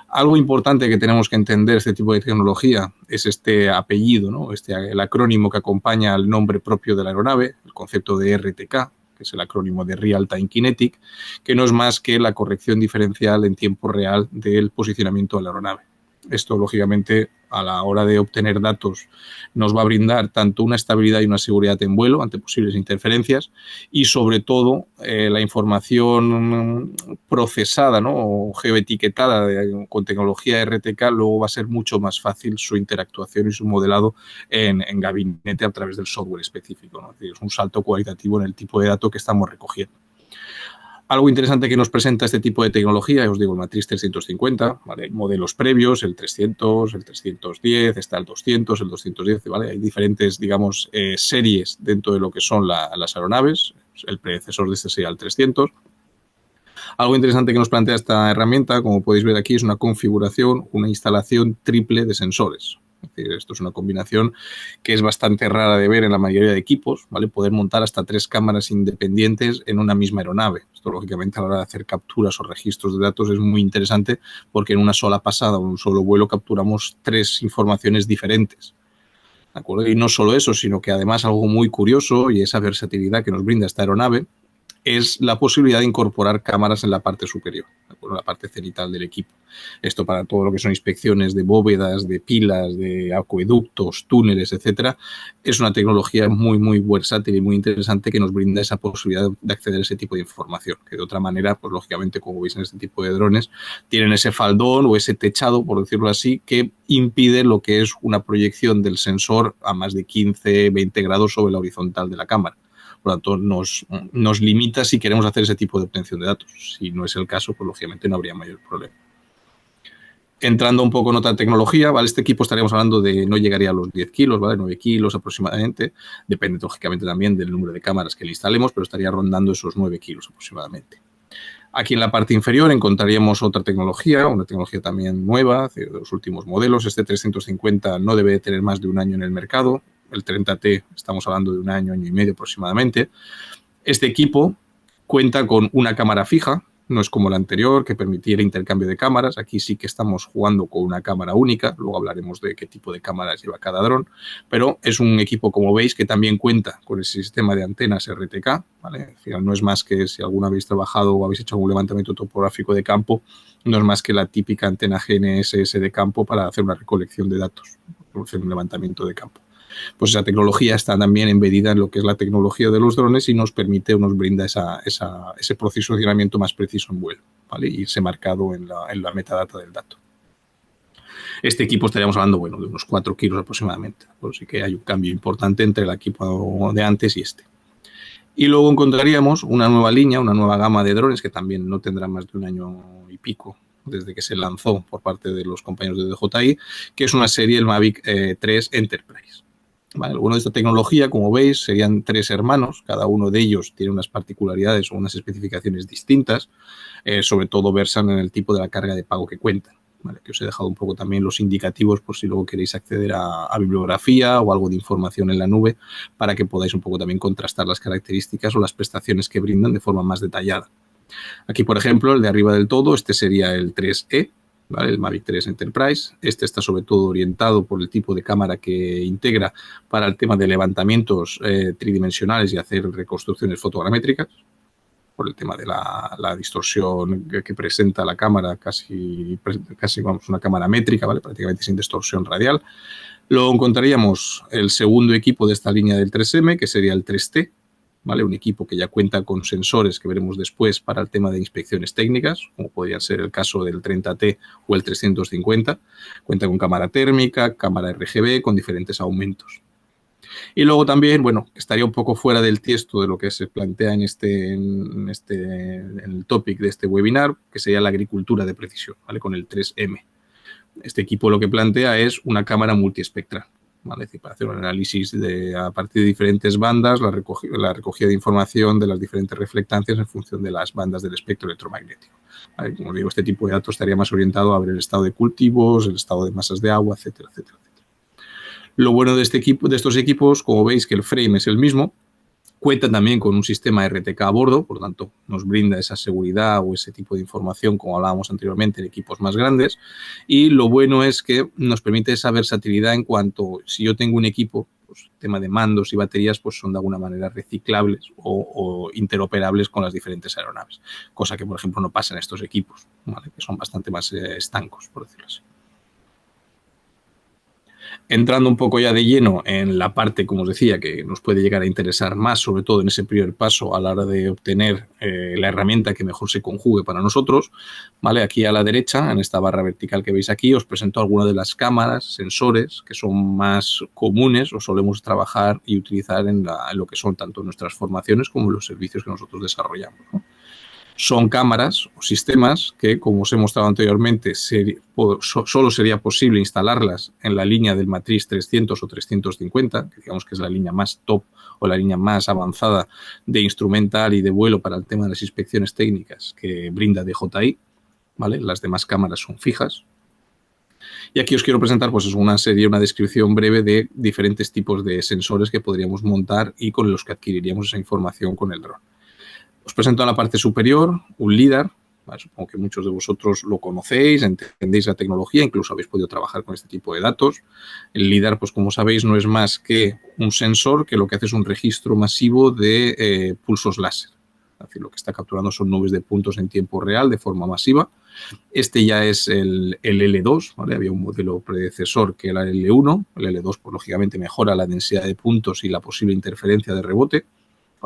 Algo importante que tenemos que entender este tipo de tecnología es este apellido, ¿no? El acrónimo que acompaña al nombre propio de la aeronave, el concepto de RTK, que es el acrónimo de Real Time Kinetic, que no es más que la corrección diferencial en tiempo real del posicionamiento de la aeronave. Esto, lógicamente, a la hora de obtener datos, nos va a brindar tanto una estabilidad y una seguridad en vuelo ante posibles interferencias y, sobre todo, la información procesada, ¿no?, o geoetiquetada con tecnología RTK, luego va a ser mucho más fácil su interactuación y su modelado en gabinete a través del software específico, ¿no? Es decir, es un salto cualitativo en el tipo de datos que estamos recogiendo. Algo interesante que nos presenta este tipo de tecnología, os digo, el Matrix 350, ¿vale? Hay modelos previos, el 300, el 310, está el 200, el 210, ¿vale? Hay diferentes, digamos, series dentro de lo que son las aeronaves. El predecesor de este sería el 300. Algo interesante que nos plantea esta herramienta, como podéis ver aquí, es una configuración, una instalación triple de sensores. Es decir, esto es una combinación que es bastante rara de ver en la mayoría de equipos, ¿vale? Poder montar hasta 3 cámaras independientes en una misma aeronave. Esto, lógicamente, a la hora de hacer capturas o registros de datos es muy interesante porque en una sola pasada o en un solo vuelo capturamos 3 informaciones diferentes. ¿De acuerdo? Y no solo eso, sino que además algo muy curioso, y esa versatilidad que nos brinda esta aeronave, es la posibilidad de incorporar cámaras en la parte superior, en la parte cenital del equipo. Esto para todo lo que son inspecciones de bóvedas, de pilas, de acueductos, túneles, etcétera. Es una tecnología muy, muy versátil y muy interesante que nos brinda esa posibilidad de acceder a ese tipo de información, que de otra manera, pues lógicamente, como veis en este tipo de drones, tienen ese faldón o ese techado, por decirlo así, que impide lo que es una proyección del sensor a más de 15, 20 grados sobre la horizontal de la cámara. Por lo tanto, nos limita si queremos hacer ese tipo de obtención de datos. Si no es el caso, pues lógicamente no habría mayor problema. Entrando un poco en otra tecnología, ¿vale? Este equipo estaríamos hablando de no llegaría a los 10 kilos, ¿vale? 9 kilos aproximadamente. Depende, lógicamente, también del número de cámaras que le instalemos, pero estaría rondando esos 9 kilos aproximadamente. Aquí en la parte inferior encontraríamos otra tecnología, una tecnología también nueva, de los últimos modelos. Este 350 no debe de tener más de un año en el mercado. El 30T estamos hablando de un año, año y medio aproximadamente. Este equipo cuenta con una cámara fija, no es como el anterior que permitía el intercambio de cámaras. Aquí sí que estamos jugando con una cámara única, luego hablaremos de qué tipo de cámaras lleva cada dron, pero es un equipo, como veis, que también cuenta con ese sistema de antenas RTK, ¿vale? Al final no es más que, si alguna habéis trabajado o habéis hecho algún levantamiento topográfico de campo, no es más que la típica antena GNSS de campo para hacer una recolección de datos, hacer un levantamiento de campo. Pues esa tecnología está también embedida en lo que es la tecnología de los drones y nos permite o nos brinda ese posicionamiento más preciso en vuelo, ¿vale? Y irse marcado en la metadata del dato. Este equipo estaríamos hablando, bueno, de unos 4 kilos aproximadamente. Así que hay un cambio importante entre el equipo de antes y este. Y luego encontraríamos una nueva línea, una nueva gama de drones que también no tendrá más de un año y pico desde que se lanzó por parte de los compañeros de DJI, que es una serie, el Mavic 3 Enterprise. Vale, lo bueno de esta tecnología, como veis, serían 3 hermanos, cada uno de ellos tiene unas particularidades o unas especificaciones distintas, sobre todo versan en el tipo de la carga de pago que cuentan. Vale, que os he dejado un poco también los indicativos por si luego queréis acceder a bibliografía o algo de información en la nube para que podáis un poco también contrastar las características o las prestaciones que brindan de forma más detallada. Aquí, por ejemplo, el de arriba del todo, este sería el 3E, ¿vale? El Mavic 3 Enterprise. Este está sobre todo orientado por el tipo de cámara que integra para el tema de levantamientos tridimensionales y hacer reconstrucciones fotogramétricas, por el tema de la distorsión que presenta la cámara, casi vamos, una cámara métrica, ¿vale? Prácticamente sin distorsión radial. Luego encontraríamos el segundo equipo de esta línea del 3M, que sería el 3T, ¿vale? Un equipo que ya cuenta con sensores que veremos después para el tema de inspecciones técnicas, como podría ser el caso del 30T o el 350. Cuenta con cámara térmica, cámara RGB, con diferentes aumentos. Y luego también, bueno, estaría un poco fuera del tiesto de lo que se plantea en el topic de este webinar, que sería la agricultura de precisión, ¿vale? Con el 3M. Este equipo lo que plantea es una cámara multiespectral, ¿vale? Es decir, para hacer un análisis a partir de diferentes bandas, la recogida de información de las diferentes reflectancias en función de las bandas del espectro electromagnético. ¿Vale? Como digo, este tipo de datos estaría más orientado a ver el estado de cultivos, el estado de masas de agua, etcétera, etcétera. Lo bueno de estos equipos, como veis que el frame es el mismo, cuenta también con un sistema RTK a bordo, por lo tanto nos brinda esa seguridad o ese tipo de información como hablábamos anteriormente en equipos más grandes, y lo bueno es que nos permite esa versatilidad en cuanto, si yo tengo un equipo, pues el tema de mandos y baterías pues son de alguna manera reciclables o interoperables con las diferentes aeronaves, cosa que por ejemplo no pasa en estos equipos, ¿vale? Que son bastante más estancos, por decirlo así. Entrando un poco ya de lleno en la parte, como os decía, que nos puede llegar a interesar más, sobre todo en ese primer paso a la hora de obtener la herramienta que mejor se conjugue para nosotros, ¿vale? Aquí a la derecha, en esta barra vertical que veis aquí, os presento algunas de las cámaras, sensores que son más comunes o solemos trabajar y utilizar en lo que son tanto nuestras formaciones como los servicios que nosotros desarrollamos, ¿no? Son cámaras o sistemas que, como os he mostrado anteriormente, solo sería posible instalarlas en la línea del matriz 300 o 350, que digamos que es la línea más top o la línea más avanzada de instrumental y de vuelo para el tema de las inspecciones técnicas que brinda DJI, ¿vale? Las demás cámaras son fijas. Y aquí os quiero presentar pues, una descripción breve de diferentes tipos de sensores que podríamos montar y con los que adquiriríamos esa información con el dron. Os presento en la parte superior un LiDAR. Vale, supongo que muchos de vosotros lo conocéis, entendéis la tecnología, incluso habéis podido trabajar con este tipo de datos. El LiDAR, pues como sabéis, no es más que un sensor que lo que hace es un registro masivo de pulsos láser. Es decir, lo que está capturando son nubes de puntos en tiempo real de forma masiva. Este ya es el L2, ¿vale? Había un modelo predecesor que era el L1. El L2, pues lógicamente mejora la densidad de puntos y la posible interferencia de rebote.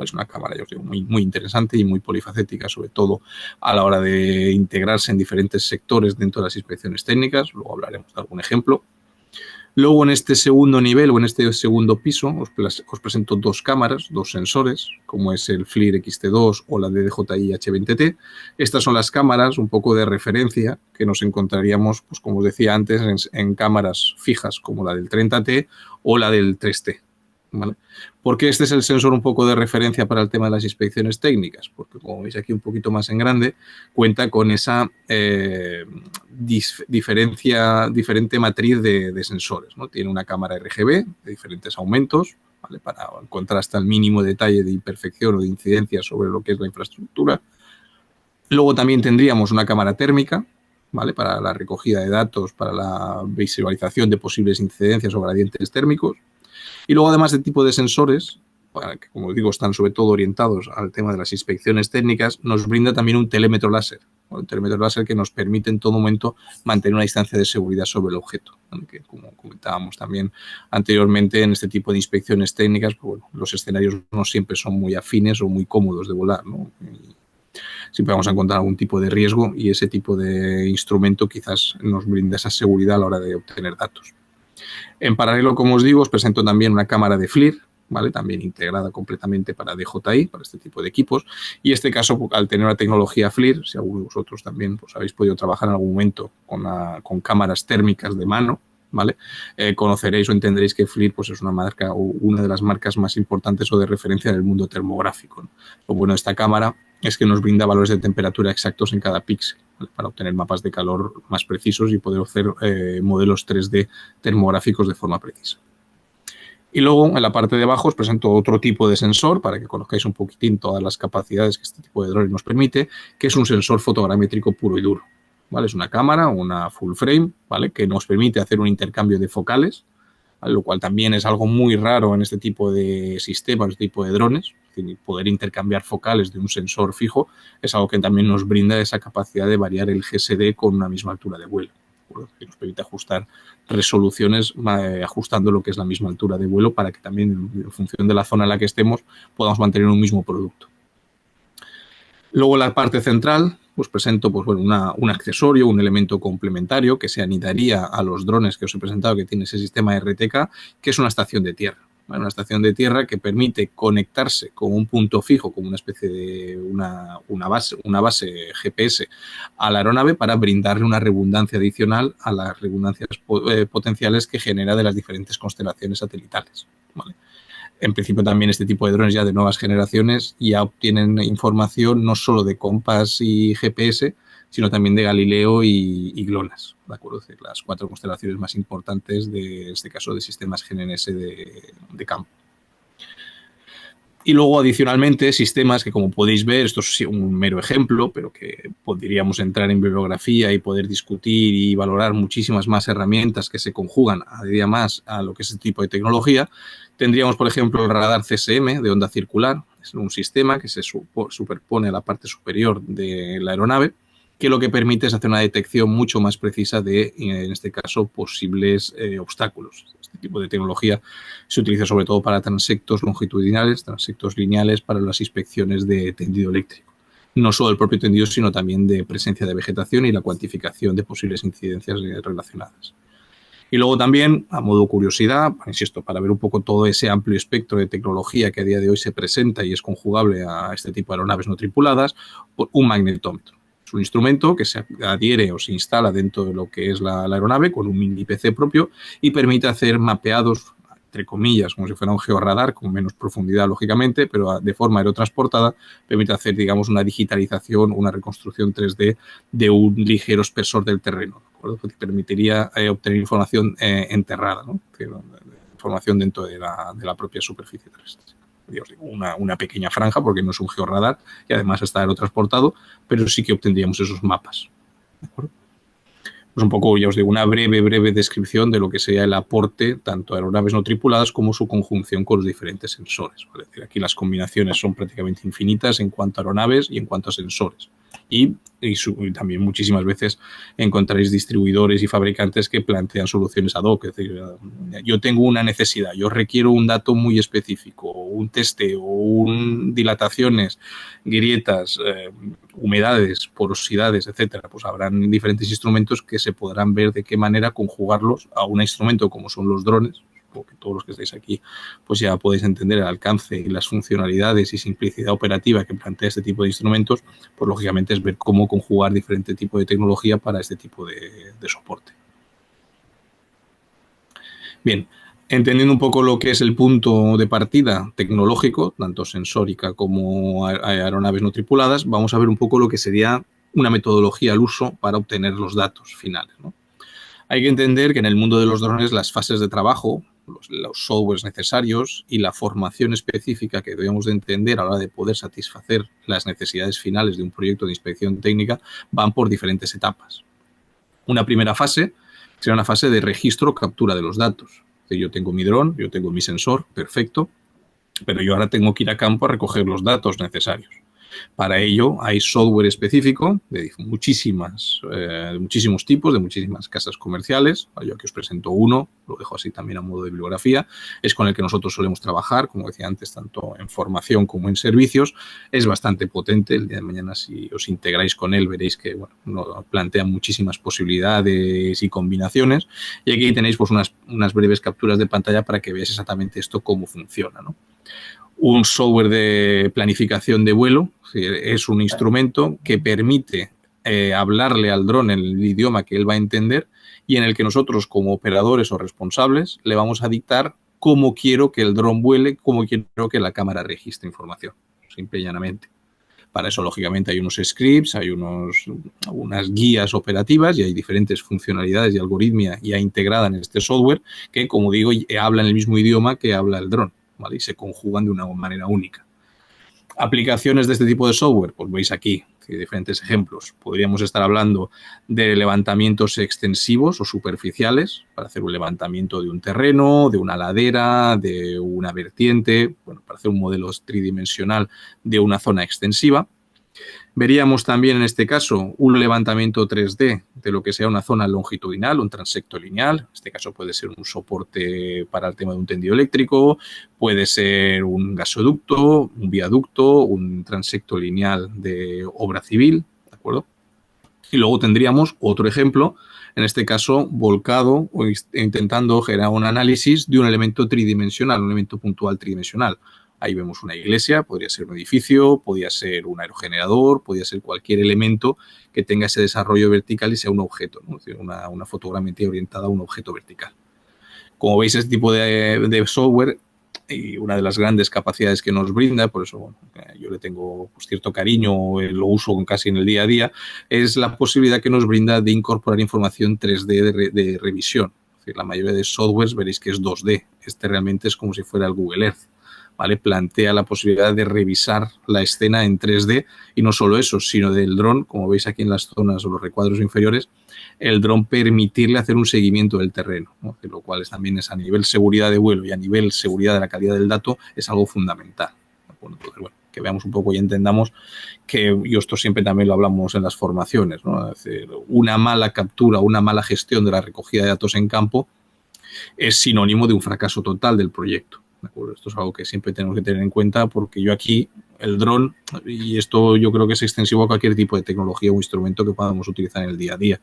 Es una cámara, yo os digo, muy interesante y muy polifacética, sobre todo a la hora de integrarse en diferentes sectores dentro de las inspecciones técnicas. Luego hablaremos de algún ejemplo. Luego, en este segundo nivel o en este segundo piso, os presento dos cámaras, dos sensores, como es el FLIR XT2 o la DJI H20T. Estas son las cámaras un poco de referencia que nos encontraríamos, pues como os decía antes, en cámaras fijas como la del 30T o la del 3T. ¿Vale? Porque este es el sensor un poco de referencia para el tema de las inspecciones técnicas, porque como veis aquí un poquito más en grande, cuenta con esa diferente matriz de sensores, ¿no? Tiene una cámara RGB de diferentes aumentos, ¿vale? Para encontrar hasta el mínimo detalle de imperfección o de incidencia sobre lo que es la infraestructura. Luego también tendríamos una cámara térmica, ¿vale? Para la recogida de datos, para la visualización de posibles incidencias o gradientes térmicos. Y luego, además de tipo de sensores, que como digo, están sobre todo orientados al tema de las inspecciones técnicas, nos brinda también un telémetro láser. Un telémetro láser que nos permite en todo momento mantener una distancia de seguridad sobre el objeto. Que, como comentábamos también anteriormente, en este tipo de inspecciones técnicas, pues, bueno, los escenarios no siempre son muy afines o muy cómodos de volar, ¿no? Siempre vamos a encontrar algún tipo de riesgo y ese tipo de instrumento quizás nos brinda esa seguridad a la hora de obtener datos. En paralelo, como os digo, os presento también una cámara de FLIR, ¿vale? También integrada completamente para DJI, para este tipo de equipos. Y este caso, al tener la tecnología FLIR, si alguno de vosotros también pues, habéis podido trabajar en algún momento con cámaras térmicas de mano, ¿vale? Conoceréis o entenderéis que FLIR pues, es una marca o una de las marcas más importantes o de referencia en el mundo termográfico, ¿no? Lo bueno de esta cámara es que nos brinda valores de temperatura exactos en cada píxel, ¿vale? Para obtener mapas de calor más precisos y poder hacer modelos 3D termográficos de forma precisa. Y luego, en la parte de abajo, os presento otro tipo de sensor para que conozcáis un poquitín todas las capacidades que este tipo de drones nos permite, que es un sensor fotogramétrico puro y duro, ¿vale? Es una cámara, una full frame, ¿vale? Que nos permite hacer un intercambio de focales, ¿vale? Lo cual también es algo muy raro en este tipo de sistemas, este tipo de drones. Es decir, poder intercambiar focales de un sensor fijo es algo que también nos brinda esa capacidad de variar el GSD con una misma altura de vuelo, que nos permite ajustar resoluciones ajustando lo que es la misma altura de vuelo para que también en función de la zona en la que estemos podamos mantener un mismo producto. Luego la parte central os presento pues, bueno, un accesorio, un elemento complementario que se anidaría a los drones que os he presentado que tiene ese sistema RTK, que es una estación de tierra. ¿Vale? Una estación de tierra que permite conectarse con un punto fijo, como una especie de una base GPS a la aeronave para brindarle una redundancia adicional a las redundancias potenciales que genera de las diferentes constelaciones satelitales. ¿Vale? En principio también este tipo de drones ya de nuevas generaciones ya obtienen información no solo de Compass y GPS, sino también de Galileo y GLONASS, ¿de acuerdo? Es decir, las 4 constelaciones más importantes de este caso de sistemas GNSS de campo. Y luego, adicionalmente, sistemas que, como podéis ver, esto es un mero ejemplo, pero que podríamos entrar en bibliografía y poder discutir y valorar muchísimas más herramientas que se conjugan a día más a lo que es este tipo de tecnología. Tendríamos, por ejemplo, el radar CSM de onda circular. Es un sistema que se superpone a la parte superior de la aeronave, que lo que permite es hacer una detección mucho más precisa de, en este caso, posibles obstáculos. Este tipo de tecnología se utiliza sobre todo para transectos longitudinales, transectos lineales, para las inspecciones de tendido eléctrico. No solo el propio tendido, sino también de presencia de vegetación y la cuantificación de posibles incidencias relacionadas. Y luego también, a modo curiosidad, insisto, para ver un poco todo ese amplio espectro de tecnología que a día de hoy se presenta y es conjugable a este tipo de aeronaves no tripuladas, un magnetómetro. Es un instrumento que se adhiere o se instala dentro de lo que es la aeronave con un mini PC propio y permite hacer mapeados, entre comillas, como si fuera un georradar, con menos profundidad, lógicamente, pero de forma aerotransportada, permite hacer, digamos, una digitalización, una reconstrucción 3D de un ligero espesor del terreno, ¿de acuerdo? Que permitiría obtener información enterrada, ¿no? Información dentro de la propia superficie terrestre. Una pequeña franja, porque no es un georradar y además está aerotransportado, pero sí que obtendríamos esos mapas. ¿De acuerdo? Pues un poco, ya os digo, una breve descripción de lo que sería el aporte tanto a aeronaves no tripuladas como su conjunción con los diferentes sensores. ¿Vale? Es decir, aquí las combinaciones son prácticamente infinitas en cuanto a aeronaves y en cuanto a sensores. Y también muchísimas veces encontraréis distribuidores y fabricantes que plantean soluciones ad hoc. Es decir, yo tengo una necesidad, yo requiero un dato muy específico, un testeo, dilataciones, grietas, humedades, porosidades, etcétera. Pues habrán diferentes instrumentos que se podrán ver de qué manera conjugarlos a un instrumento como son los drones, porque todos los que estáis aquí pues ya podéis entender el alcance y las funcionalidades y simplicidad operativa que plantea este tipo de instrumentos, pues lógicamente es ver cómo conjugar diferente tipo de tecnología para este tipo de soporte. Bien, entendiendo un poco lo que es el punto de partida tecnológico, tanto sensórica como aeronaves no tripuladas, vamos a ver un poco lo que sería una metodología al uso para obtener los datos finales, ¿no? Hay que entender que en el mundo de los drones las fases de trabajo, los softwares necesarios y la formación específica que debemos de entender a la hora de poder satisfacer las necesidades finales de un proyecto de inspección técnica van por diferentes etapas. Una primera fase será una fase de registro o captura de los datos. Yo tengo mi dron, yo tengo mi sensor, perfecto, pero yo ahora tengo que ir a campo a recoger los datos necesarios. Para ello hay software específico de muchísimos tipos, de muchísimas casas comerciales. Yo aquí os presento uno, lo dejo así también a modo de bibliografía. Es con el que nosotros solemos trabajar, como decía antes, tanto en formación como en servicios. Es bastante potente. El día de mañana, si os integráis con él, veréis que nos plantea muchísimas posibilidades y combinaciones. Y aquí tenéis pues unas breves capturas de pantalla para que veáis exactamente esto cómo funciona, ¿no? Un software de planificación de vuelo es un instrumento que permite hablarle al dron en el idioma que él va a entender y en el que nosotros, como operadores o responsables, le vamos a dictar cómo quiero que el dron vuele, cómo quiero que la cámara registre información, simple y llanamente. Para eso, lógicamente, hay unos scripts, hay unas guías operativas y hay diferentes funcionalidades y algoritmia ya integrada en este software que, como digo, hablan el mismo idioma que habla el dron, ¿vale? Y se conjugan de una manera única. Aplicaciones de este tipo de software, pues veis aquí diferentes ejemplos. Podríamos estar hablando de levantamientos extensivos o superficiales para hacer un levantamiento de un terreno, de una ladera, de una vertiente, para hacer un modelo tridimensional de una zona extensiva. Veríamos también en este caso un levantamiento 3D de lo que sea una zona longitudinal, un transecto lineal. En este caso puede ser un soporte para el tema de un tendido eléctrico, puede ser un gasoducto, un viaducto, un transecto lineal de obra civil, ¿de acuerdo? Y luego tendríamos otro ejemplo, en este caso volcado o intentando generar un análisis de un elemento tridimensional, un elemento puntual tridimensional. Ahí vemos una iglesia, podría ser un edificio, podría ser un aerogenerador, podría ser cualquier elemento que tenga ese desarrollo vertical y sea un objeto, ¿no? Es decir, una fotogrametría orientada a un objeto vertical. Como veis, este tipo de software y una de las grandes capacidades que nos brinda, por eso yo le tengo pues, cierto cariño, lo uso casi en el día a día, es la posibilidad que nos brinda de incorporar información 3D de revisión. Es decir, la mayoría de softwares veréis que es 2D. Este realmente es como si fuera el Google Earth. ¿Vale? Plantea la posibilidad de revisar la escena en 3D y no solo eso, sino del dron, como veis aquí en las zonas o los recuadros inferiores, el dron permitirle hacer un seguimiento del terreno, ¿no? Lo cual también es a nivel seguridad de vuelo y a nivel seguridad de la calidad del dato es algo fundamental. Entonces, que veamos un poco y entendamos que, y esto siempre también lo hablamos en las formaciones, ¿no? Es decir, una mala captura, una mala gestión de la recogida de datos en campo es sinónimo de un fracaso total del proyecto. ¿De acuerdo? Esto es algo que siempre tenemos que tener en cuenta porque yo aquí, el dron, y esto yo creo que es extensivo a cualquier tipo de tecnología o instrumento que podamos utilizar en el día a día.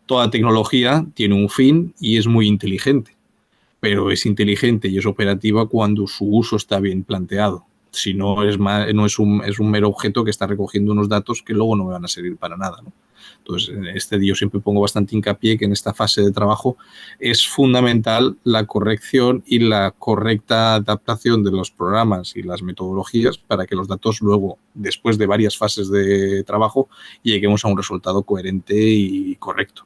Toda tecnología tiene un fin y es muy inteligente, pero es inteligente y es operativa cuando su uso está bien planteado. Si no, es un mero objeto que está recogiendo unos datos que luego no me van a servir para nada, ¿no? Entonces, yo siempre pongo bastante hincapié que en esta fase de trabajo es fundamental la corrección y la correcta adaptación de los programas y las metodologías para que los datos luego, después de varias fases de trabajo, lleguemos a un resultado coherente y correcto.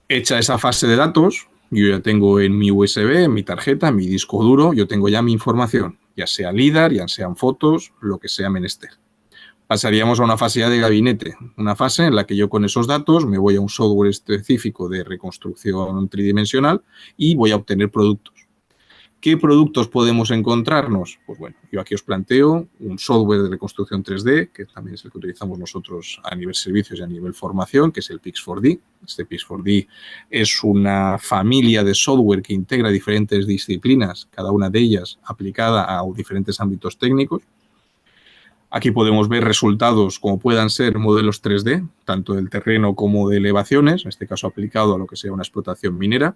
Hecha esa fase de datos, yo ya tengo en mi USB, en mi tarjeta, en mi disco duro, yo tengo ya mi información, ya sea LIDAR, ya sean fotos, lo que sea menester. Pasaríamos a una fase ya de gabinete, una fase en la que yo con esos datos me voy a un software específico de reconstrucción tridimensional y voy a obtener productos. ¿Qué productos podemos encontrarnos? Pues bueno, yo aquí os planteo un software de reconstrucción 3D, que también es el que utilizamos nosotros a nivel servicios y a nivel formación, que es el Pix4D. Este Pix4D es una familia de software que integra diferentes disciplinas, cada una de ellas aplicada a diferentes ámbitos técnicos. Aquí podemos ver resultados como puedan ser modelos 3D, tanto del terreno como de elevaciones, en este caso aplicado a lo que sea una explotación minera.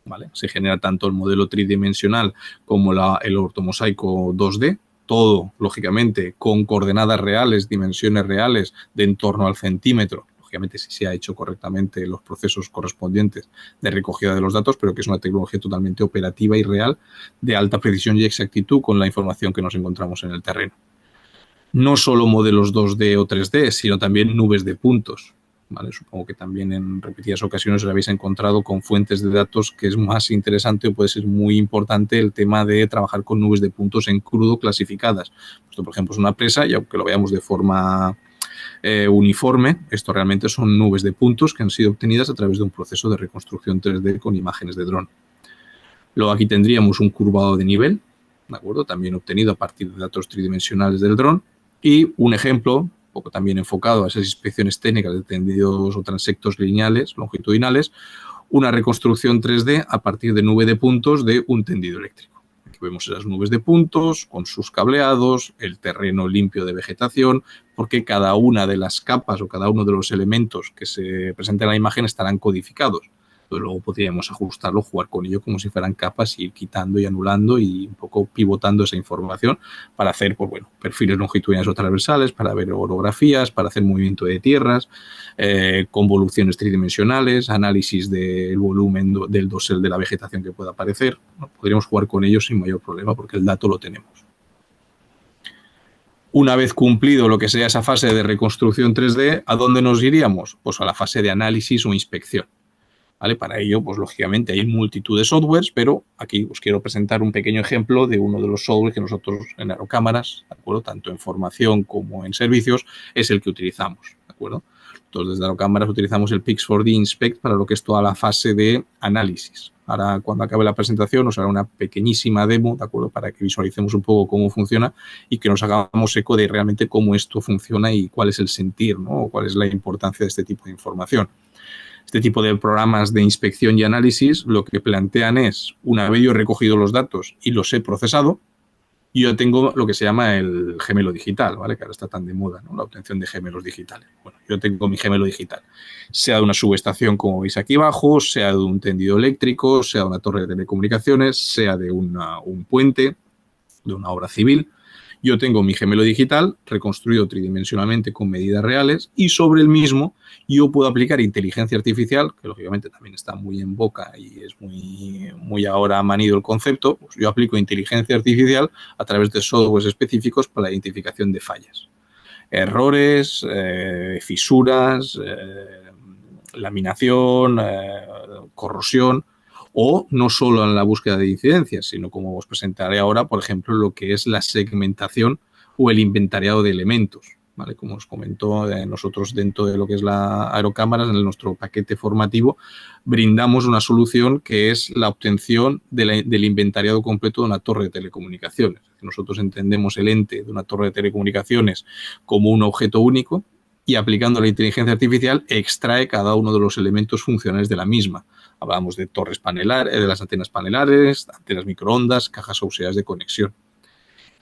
¿Vale? Se genera tanto el modelo tridimensional como el ortomosaico 2D, todo, lógicamente, con coordenadas reales, dimensiones reales de en torno al centímetro, lógicamente si se ha hecho correctamente los procesos correspondientes de recogida de los datos, pero que es una tecnología totalmente operativa y real, de alta precisión y exactitud con la información que nos encontramos en el terreno. No solo modelos 2D o 3D, sino también nubes de puntos. ¿Vale? Supongo que también en repetidas ocasiones os habéis encontrado con fuentes de datos que es más interesante o puede ser muy importante el tema de trabajar con nubes de puntos en crudo clasificadas. Esto, por ejemplo, es una presa y aunque lo veamos de forma uniforme, esto realmente son nubes de puntos que han sido obtenidas a través de un proceso de reconstrucción 3D con imágenes de dron. Luego aquí tendríamos un curvado de nivel. ¿de acuerdo? También obtenido a partir de datos tridimensionales del dron. Y un ejemplo, un poco también enfocado a esas inspecciones técnicas de tendidos o transectos lineales, longitudinales, una reconstrucción 3D a partir de nube de puntos de un tendido eléctrico. Aquí vemos esas nubes de puntos con sus cableados, el terreno limpio de vegetación, porque cada una de las capas o cada uno de los elementos que se presentan en la imagen estarán codificados. Entonces luego podríamos ajustarlo, jugar con ello como si fueran capas, ir quitando y anulando y un poco pivotando esa información para hacer, pues bueno, perfiles longitudinales o transversales, para ver orografías, para hacer movimiento de tierras, convoluciones tridimensionales, análisis del volumen del dosel de la vegetación que pueda aparecer. Bueno, podríamos jugar con ello sin mayor problema porque el dato lo tenemos. Una vez cumplido lo que sea esa fase de reconstrucción 3D, ¿a dónde nos iríamos? Pues a la fase de análisis o inspección. ¿Vale? Para ello, pues lógicamente hay multitud de softwares, pero aquí os quiero presentar un pequeño ejemplo de uno de los softwares que nosotros en Aerocámaras, ¿de acuerdo? Tanto en formación como en servicios, es el que utilizamos, ¿de acuerdo? Entonces, desde Aerocámaras utilizamos el Pix4D Inspect para lo que es toda la fase de análisis. Ahora, cuando acabe la presentación, os haré una pequeñísima demo, ¿de acuerdo? Para que visualicemos un poco cómo funciona y que nos hagamos eco de realmente cómo esto funciona y cuál es el sentir, ¿no? O cuál es la importancia de este tipo de información. Este tipo de programas de inspección y análisis lo que plantean es, una vez yo he recogido los datos y los he procesado, yo tengo lo que se llama el gemelo digital, ¿vale? Que ahora está tan de moda, ¿no? La obtención de gemelos digitales. Bueno, yo tengo mi gemelo digital, sea de una subestación, como veis aquí abajo, sea de un tendido eléctrico, sea de una torre de telecomunicaciones, sea de un puente, de una obra civil. Yo tengo mi gemelo digital reconstruido tridimensionalmente con medidas reales y sobre el mismo yo puedo aplicar inteligencia artificial, que lógicamente también está muy en boca y es muy ahora manido el concepto. Pues yo aplico inteligencia artificial a través de softwares específicos para la identificación de fallas, errores, fisuras, laminación, corrosión. O no solo en la búsqueda de incidencias, sino como os presentaré ahora, por ejemplo, lo que es la segmentación o el inventariado de elementos. ¿Vale? Como os comentó, nosotros dentro de lo que es la Aerocámaras, en nuestro paquete formativo, brindamos una solución que es la obtención del inventariado completo de una torre de telecomunicaciones. Nosotros entendemos el ente de una torre de telecomunicaciones como un objeto único y aplicando la inteligencia artificial extrae cada uno de los elementos funcionales de la misma. Hablamos de torres panelares, de las antenas panelares, antenas microondas, cajas auxiliares de conexión.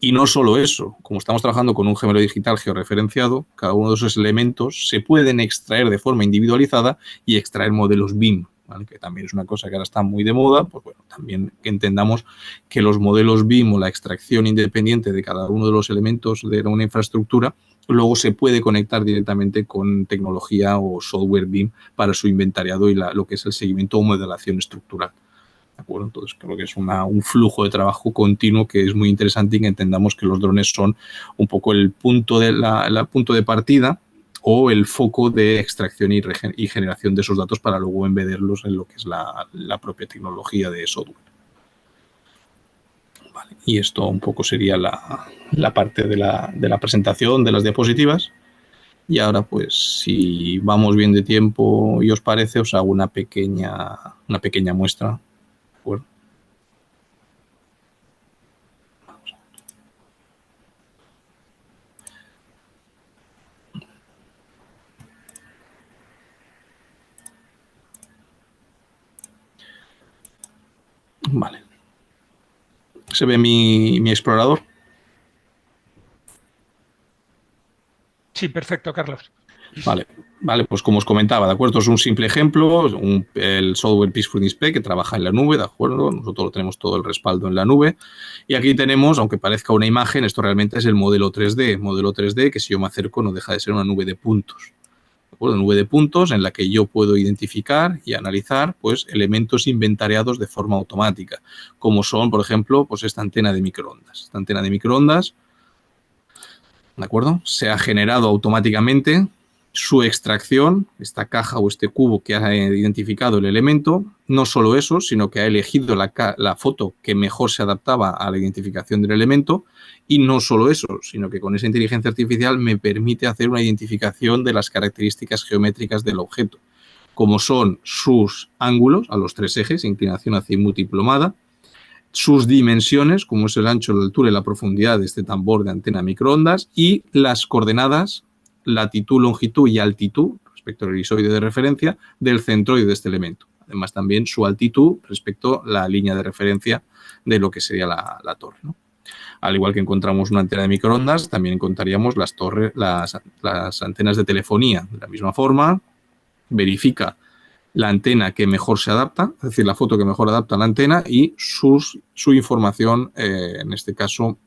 Y no solo eso, como estamos trabajando con un gemelo digital georreferenciado, cada uno de esos elementos se pueden extraer de forma individualizada y extraer modelos BIM, ¿vale? Que también es una cosa que ahora está muy de moda. Pues bueno, también que entendamos que los modelos BIM o la extracción independiente de cada uno de los elementos de una infraestructura luego se puede conectar directamente con tecnología o software BIM para su inventariado y lo que es el seguimiento o modelación estructural. ¿De acuerdo? Entonces creo que es un flujo de trabajo continuo que es muy interesante y que entendamos que los drones son un poco el punto de partida o el foco de extracción y generación de esos datos para luego embeberlos en lo que es la propia tecnología de software. Vale. Y esto un poco sería la parte de la presentación de las diapositivas. Y ahora, pues, si vamos bien de tiempo y os parece, os hago una pequeña muestra. ¿De acuerdo? Vale. ¿Se ve mi explorador? Sí, perfecto, Carlos. Vale, pues como os comentaba, ¿de acuerdo? Es un simple ejemplo, el software Pix4D Inspect que trabaja en la nube, ¿de acuerdo? Nosotros lo tenemos todo el respaldo en la nube. Y aquí tenemos, aunque parezca una imagen, esto realmente es el modelo 3D, que si yo me acerco no deja de ser una nube de puntos. ¿De acuerdo? Nube de puntos en la que yo puedo identificar y analizar, pues, elementos inventariados de forma automática, como son, por ejemplo, pues esta antena de microondas. Esta antena de microondas, ¿de acuerdo? Se ha generado automáticamente su extracción, esta caja o este cubo que ha identificado el elemento. No solo eso, sino que ha elegido la foto que mejor se adaptaba a la identificación del elemento. Y no solo eso, sino que con esa inteligencia artificial me permite hacer una identificación de las características geométricas del objeto, como son sus ángulos a los tres ejes, inclinación azimut y plomada, sus dimensiones, como es el ancho, la altura y la profundidad de este tambor de antena microondas, y las coordenadas, latitud, longitud y altitud, respecto al irisoide de referencia, del centroide de este elemento. Además, también su altitud respecto a la línea de referencia de lo que sería la torre, ¿no? Al igual que encontramos una antena de microondas, también encontraríamos las antenas de telefonía. De la misma forma, verifica la antena que mejor se adapta, es decir, la foto que mejor adapta a la antena y su información, en este caso,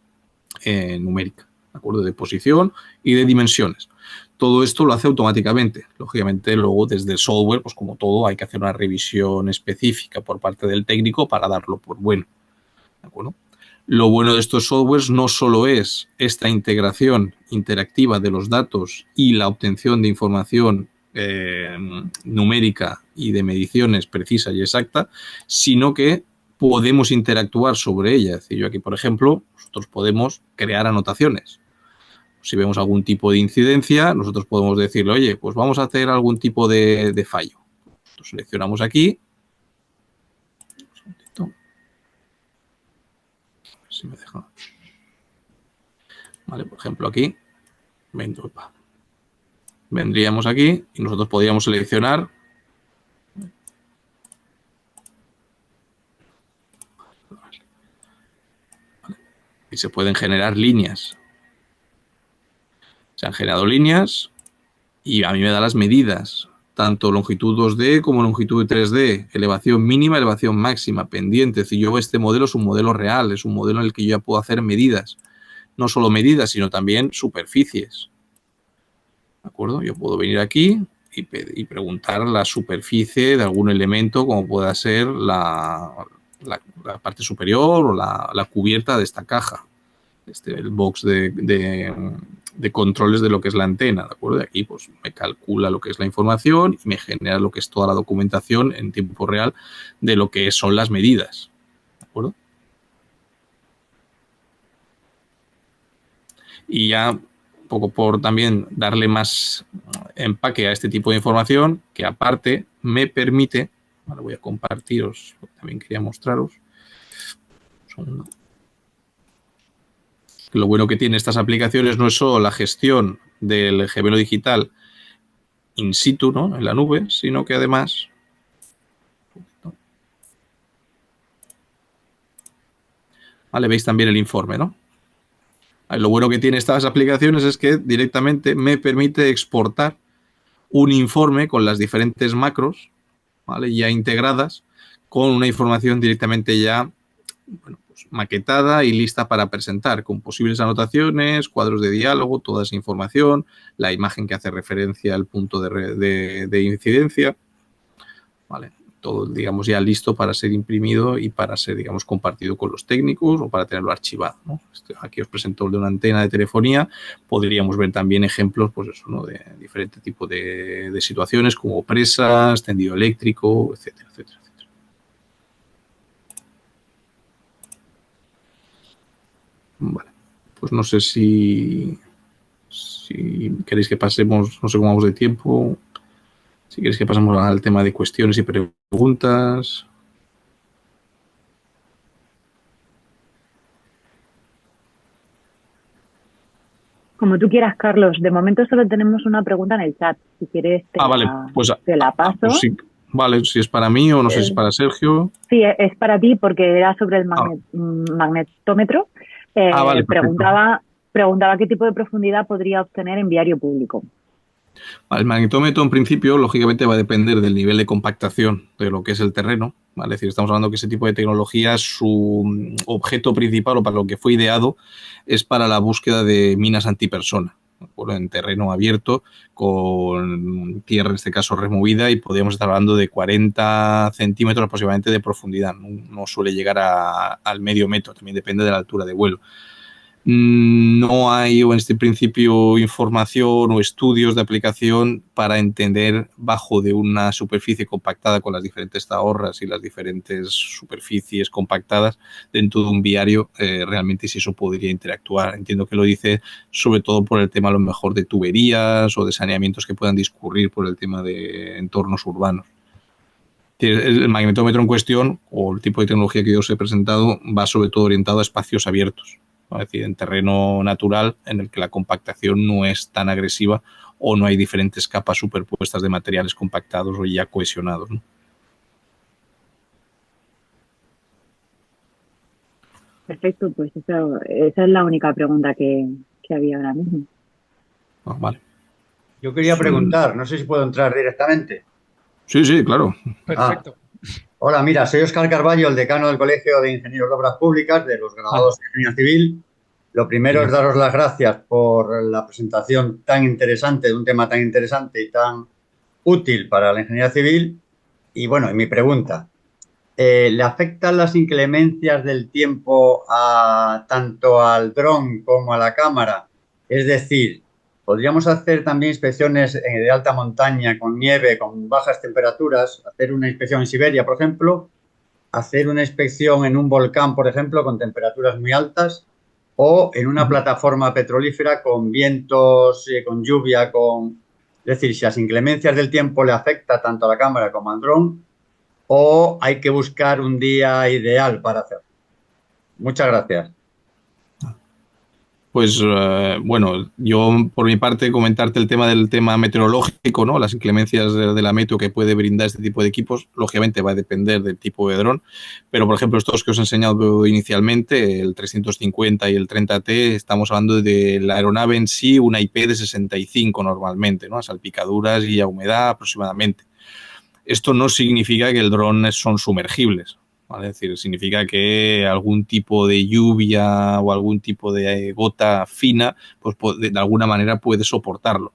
numérica, ¿de acuerdo? De posición y de dimensiones. Todo esto lo hace automáticamente. Lógicamente, luego desde el software, pues como todo, hay que hacer una revisión específica por parte del técnico para darlo por bueno, ¿de acuerdo? Lo bueno de estos softwares no solo es esta integración interactiva de los datos y la obtención de información numérica y de mediciones precisa y exacta, sino que podemos interactuar sobre ella. Es decir, yo aquí, por ejemplo, nosotros podemos crear anotaciones. Si vemos algún tipo de incidencia, nosotros podemos decirle, oye, pues vamos a hacer algún tipo de fallo. Lo seleccionamos aquí. Si me deja. Vale, por ejemplo, aquí. Vendríamos aquí y nosotros podríamos seleccionar. Y se pueden generar líneas. Se han generado líneas y a mí me da las medidas, tanto longitud 2D como longitud 3D, elevación mínima, elevación máxima, pendiente. Es decir, yo este modelo es un modelo real, es un modelo en el que yo ya puedo hacer medidas. No solo medidas, sino también superficies. ¿De acuerdo? Yo puedo venir aquí y preguntar la superficie de algún elemento, como pueda ser la parte superior o la cubierta de esta caja. El box de controles de lo que es la antena, ¿de acuerdo? De aquí pues me calcula lo que es la información y me genera lo que es toda la documentación en tiempo real de lo que son las medidas, ¿de acuerdo? Y ya un poco por también darle más empaque a este tipo de información, que aparte me permite, ahora voy a compartiros, también quería mostraros, un segundo. Lo bueno que tiene estas aplicaciones no es solo la gestión del gemelo digital in situ, ¿no? En la nube, sino que además vale, veis también el informe, ¿no? Lo bueno que tiene estas aplicaciones es que directamente me permite exportar un informe con las diferentes macros, ¿vale? Ya integradas, con una información directamente ya, bueno, maquetada y lista para presentar, con posibles anotaciones, cuadros de diálogo, toda esa información, la imagen que hace referencia al punto de incidencia, ¿vale? Todo, digamos, ya listo para ser imprimido y para ser, digamos, compartido con los técnicos o para tenerlo archivado, ¿no? Aquí os presento el de una antena de telefonía. Podríamos ver también ejemplos, pues eso, ¿no? De diferentes tipos de situaciones como presas, tendido eléctrico, etcétera, etcétera. Vale, pues no sé si queréis que pasemos, no sé cómo vamos de tiempo, si queréis que pasemos al tema de cuestiones y preguntas. Como tú quieras, Carlos. De momento solo tenemos una pregunta en el chat. Si quieres, vale, pues te la paso. Pues sí. Vale, si es para mí o no sé si es para Sergio. Sí, es para ti porque era sobre el magnetómetro. Vale, preguntaba qué tipo de profundidad podría obtener en viario público. El magnetómetro, en principio, lógicamente va a depender del nivel de compactación de lo que es el terreno, ¿vale? Es decir, estamos hablando que ese tipo de tecnología, su objeto principal o para lo que fue ideado es para la búsqueda de minas antipersona, en terreno abierto, con tierra, en este caso, removida, y podríamos estar hablando de 40 centímetros aproximadamente de profundidad. No suele llegar al medio metro, también depende de la altura de vuelo. No hay en este principio información o estudios de aplicación para entender bajo de una superficie compactada con las diferentes tahorras y las diferentes superficies compactadas dentro de un viario realmente si eso podría interactuar. Entiendo que lo dice sobre todo por el tema a lo mejor de tuberías o de saneamientos que puedan discurrir por el tema de entornos urbanos. El magnetómetro en cuestión, o el tipo de tecnología que yo os he presentado, va sobre todo orientado a espacios abiertos, ¿no? Es decir, en terreno natural en el que la compactación no es tan agresiva o no hay diferentes capas superpuestas de materiales compactados o ya cohesionados, ¿no? Perfecto, pues esa es la única pregunta que había ahora mismo. Ah, vale. Yo quería preguntar, no sé si puedo entrar directamente. Sí, sí, claro. Ah, Perfecto. hola, mira, soy Óscar Carballo, el decano del Colegio de Ingenieros de Obras Públicas, de los Ah, graduados de Ingeniería Civil. Lo primero es Bien. daros las gracias por la presentación tan interesante, de un tema tan interesante y tan útil para la ingeniería civil. Y bueno, y mi pregunta, ¿le afectan las inclemencias del tiempo tanto al dron como a la cámara? Es decir, ¿podríamos hacer también inspecciones de alta montaña con nieve, con bajas temperaturas? Hacer una inspección en Siberia, por ejemplo, hacer una inspección en un volcán, por ejemplo, con temperaturas muy altas, o en una plataforma petrolífera con vientos, con lluvia, con... Es decir, si las inclemencias del tiempo le afecta tanto a la cámara como al dron, o hay que buscar un día ideal para hacerlo. Muchas gracias. Pues bueno, yo por mi parte comentarte el tema del tema meteorológico, ¿no? Las inclemencias de la meteo que puede brindar este tipo de equipos, lógicamente va a depender del tipo de dron, pero por ejemplo estos que os he enseñado inicialmente, el 350 y el 30T, estamos hablando de la aeronave en sí, una IP de 65 normalmente, ¿no? A salpicaduras y a humedad aproximadamente. Esto no significa que el dron son sumergibles, ¿vale? Es decir, significa que algún tipo de lluvia o algún tipo de gota fina, pues de alguna manera puede soportarlo.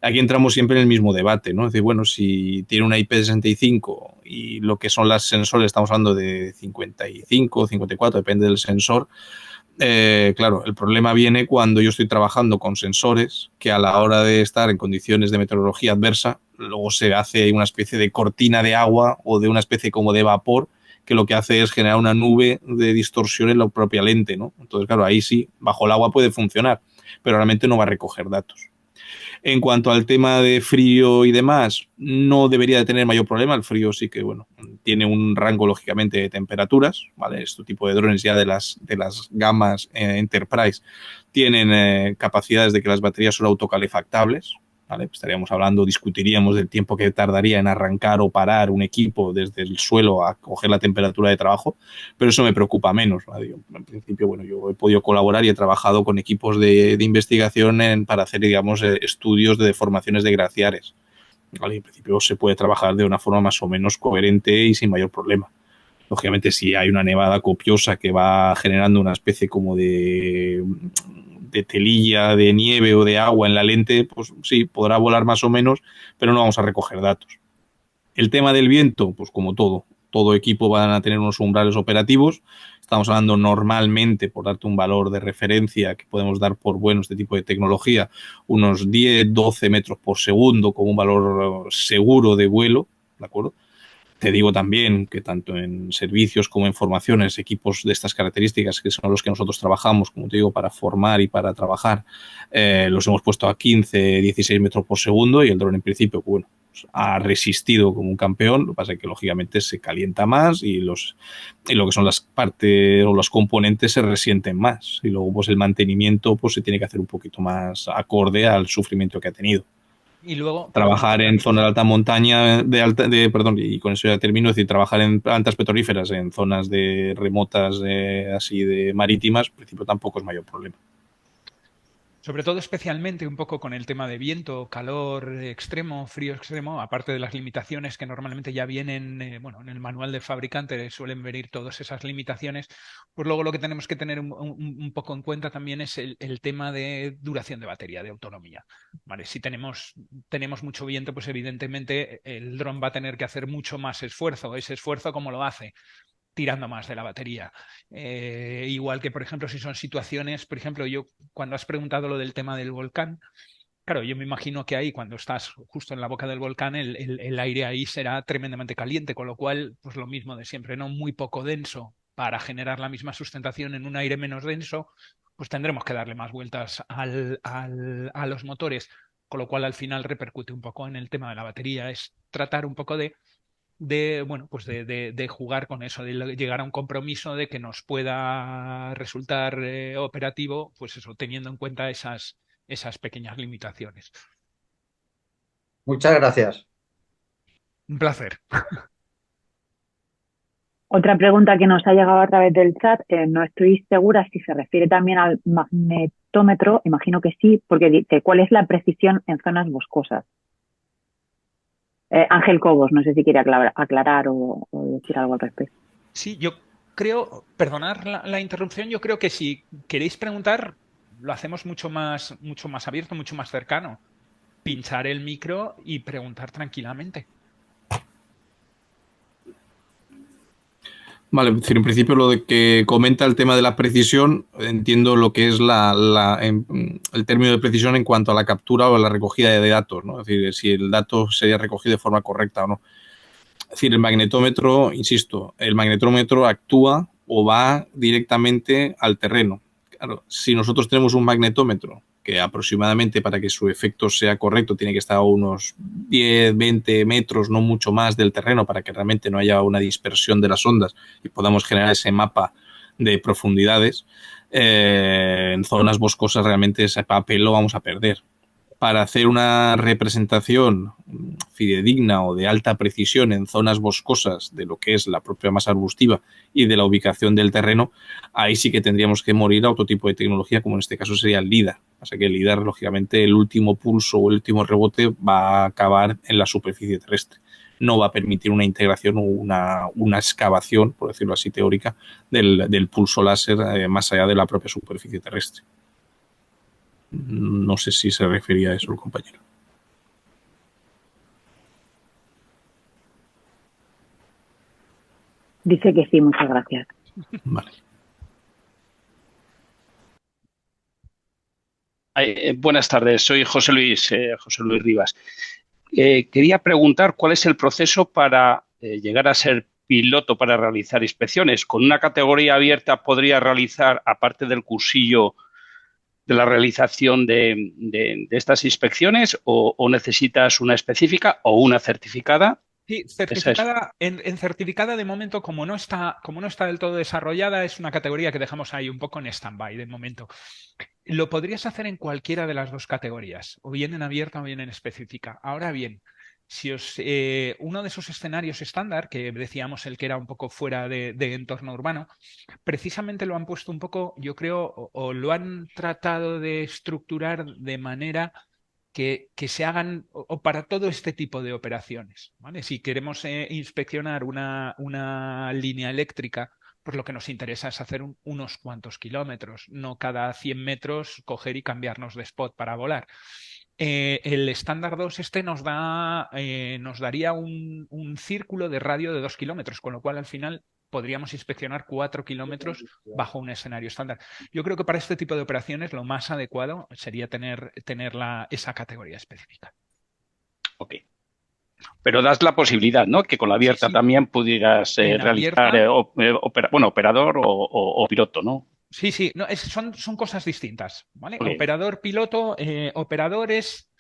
Aquí entramos siempre en el mismo debate, ¿no? Es decir, bueno, si tiene una IP65 y lo que son las sensores, estamos hablando de 55, 54, depende del sensor. Claro, el problema viene cuando yo estoy trabajando con sensores que a la hora de estar en condiciones de meteorología adversa, luego se hace una especie de cortina de agua o de una especie como de vapor que lo que hace es generar una nube de distorsión en la propia lente, ¿no? Entonces, claro, ahí sí, bajo el agua puede funcionar, pero realmente no va a recoger datos. En cuanto al tema de frío y demás, no debería de tener mayor problema. El frío sí que, bueno, tiene un rango, lógicamente, de temperaturas, ¿vale? Este tipo de drones ya de las gamas Enterprise tienen capacidades de que las baterías son autocalefactables, ¿vale? Estaríamos hablando, discutiríamos del tiempo que tardaría en arrancar o parar un equipo desde el suelo a coger la temperatura de trabajo, pero eso me preocupa menos, ¿vale? Yo, en principio, bueno, yo he podido colaborar y he trabajado con equipos de investigación para hacer, digamos, estudios de deformaciones de glaciares, ¿vale? En principio se puede trabajar de una forma más o menos coherente y sin mayor problema. Lógicamente, si hay una nevada copiosa que va generando una especie como de telilla de nieve o de agua en la lente, pues sí, podrá volar más o menos, pero no vamos a recoger datos. El tema del viento, pues como todo equipo van a tener unos umbrales operativos. Estamos hablando normalmente, por darte un valor de referencia que podemos dar por bueno este tipo de tecnología, unos 10, 12 metros por segundo como un valor seguro de vuelo, ¿de acuerdo? Te digo también que tanto en servicios como en formaciones, equipos de estas características, que son los que nosotros trabajamos, como te digo, para formar y para trabajar, los hemos puesto a 15, 16 metros por segundo y el dron en principio, bueno, pues ha resistido como un campeón. Lo que pasa es que lógicamente se calienta más y lo que son las partes o los componentes se resienten más. Y luego pues el mantenimiento pues se tiene que hacer un poquito más acorde al sufrimiento que ha tenido. y luego, perdona, Trabajar en zonas de alta montaña, perdón, y con eso ya termino, es decir, trabajar en plantas petrolíferas, en zonas de remotas, así de marítimas, en principio tampoco es mayor problema. sobre todo especialmente un poco con el tema de viento, calor extremo, frío extremo, aparte de las limitaciones que normalmente ya vienen, bueno, en el manual del fabricante suelen venir todas esas limitaciones, pues luego lo que tenemos que tener un poco en cuenta también es el tema de duración de batería, de autonomía. Vale, si tenemos mucho viento, pues evidentemente el dron va a tener que hacer mucho más esfuerzo. Ese esfuerzo, ¿cómo lo hace? Tirando más de la batería. Igual que, por ejemplo, si son situaciones, por ejemplo, yo cuando has preguntado lo del tema del volcán, claro, yo me imagino que ahí, cuando estás justo en la boca del volcán, el aire ahí será tremendamente caliente, con lo cual, pues lo mismo de siempre, ¿no? Muy poco denso para generar la misma sustentación en un aire menos denso, pues tendremos que darle más vueltas a los motores, con lo cual al final repercute un poco en el tema de la batería. Es tratar un poco de bueno, pues de jugar con eso, de llegar a un compromiso de que nos pueda resultar operativo, pues eso, teniendo en cuenta esas pequeñas limitaciones. Muchas gracias. Un placer. Otra pregunta que nos ha llegado a través del chat, no estoy segura si se refiere también al magnetómetro, imagino que sí, porque dice, ¿cuál es la precisión en zonas boscosas? Ángel Cobos, no sé si quiere aclarar o decir algo al respecto. Sí, yo creo, perdonar la interrupción, yo creo que si queréis preguntar, lo hacemos mucho más abierto, mucho más cercano. Pinchar el micro y preguntar tranquilamente. Vale, es decir, en principio lo de que comenta el tema de la precisión, entiendo lo que es el término de precisión en cuanto a la captura o la recogida de datos, ¿no? Es decir, si el dato sería recogido de forma correcta o no. Es decir, el magnetómetro, insisto, el magnetómetro actúa o va directamente al terreno. Claro, si nosotros tenemos un magnetómetro que aproximadamente para que su efecto sea correcto tiene que estar a unos 10, 20 metros, no mucho más del terreno para que realmente no haya una dispersión de las ondas y podamos generar ese mapa de profundidades, en zonas boscosas realmente ese papel lo vamos a perder. Para hacer una representación fidedigna o de alta precisión en zonas boscosas de lo que es la propia masa arbustiva y de la ubicación del terreno, ahí sí que tendríamos que morir a otro tipo de tecnología, como en este caso sería el LIDAR. O sea que el LIDAR, lógicamente, el último pulso o el último rebote va a acabar en la superficie terrestre. No va a permitir una integración o una excavación, por decirlo así, teórica, del pulso láser más allá de la propia superficie terrestre. No sé si se refería a eso el compañero. Dice que sí, muchas gracias. Vale. Buenas tardes, soy José Luis Rivas. Quería preguntar cuál es el proceso para llegar a ser piloto para realizar inspecciones. ¿Con una categoría abierta podría realizar, aparte del cursillo de la realización de estas inspecciones, o necesitas una específica o una certificada? Sí, certificada, en certificada de momento, como no está del todo desarrollada, es una categoría que dejamos ahí un poco en stand-by de momento. Lo podrías hacer en cualquiera de las dos categorías, o bien en abierta o bien en específica. Ahora bien, si uno de esos escenarios estándar, que decíamos el que era un poco fuera de entorno urbano, precisamente lo han puesto un poco, yo creo, o lo han tratado de estructurar de manera que se hagan o para todo este tipo de operaciones, ¿vale? Si queremos inspeccionar una línea eléctrica, pues lo que nos interesa es hacer unos cuantos kilómetros, no cada 100 metros coger y cambiarnos de spot para volar. El estándar 2 nos daría un círculo de radio de 2 kilómetros, con lo cual al final podríamos inspeccionar 4 kilómetros bajo un escenario estándar. Yo creo que para este tipo de operaciones lo más adecuado sería tener esa categoría específica. Ok. Pero das la posibilidad, ¿no? Que con la abierta Sí. pudieras realizar operador o piloto, ¿no? Sí, no, son cosas distintas, ¿vale? Okay. Operador, piloto, operador es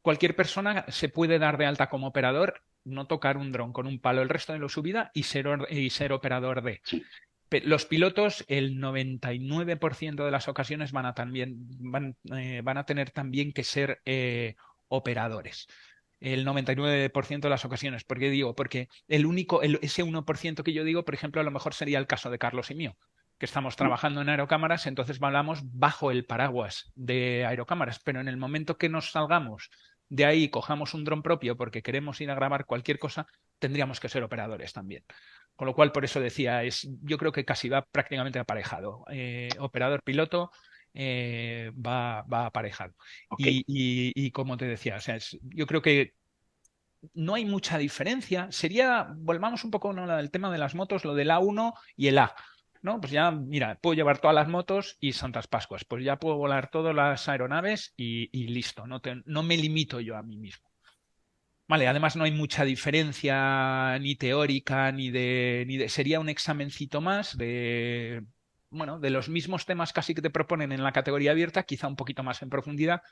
cualquier persona se puede dar de alta como operador, no tocar un dron con un palo el resto de su vida y ser operador de. Sí. Los pilotos, el 99% de las ocasiones van a tener también que ser operadores. El 99% de las ocasiones. ¿Por qué digo? Porque ese 1% que yo digo, por ejemplo, a lo mejor sería el caso de Carlos y mío, que estamos trabajando en aerocámaras, entonces hablamos bajo el paraguas de aerocámaras, pero en el momento que nos salgamos de ahí, cojamos un dron propio porque queremos ir a grabar cualquier cosa, tendríamos que ser operadores también. Con lo cual, por eso decía, yo creo que casi va prácticamente aparejado. Operador-piloto va aparejado. Okay. Y como te decía, o sea, yo creo que no hay mucha diferencia. Volvamos un poco al tema de las motos, lo del A1 y el A. ¿No? Pues ya, mira, puedo llevar todas las motos y Santas Pascuas. Pues ya puedo volar todas las aeronaves y listo. No me limito yo a mí mismo. Vale, además no hay mucha diferencia ni teórica sería un examencito más de los mismos temas casi que te proponen en la categoría abierta, quizá un poquito más en profundidad,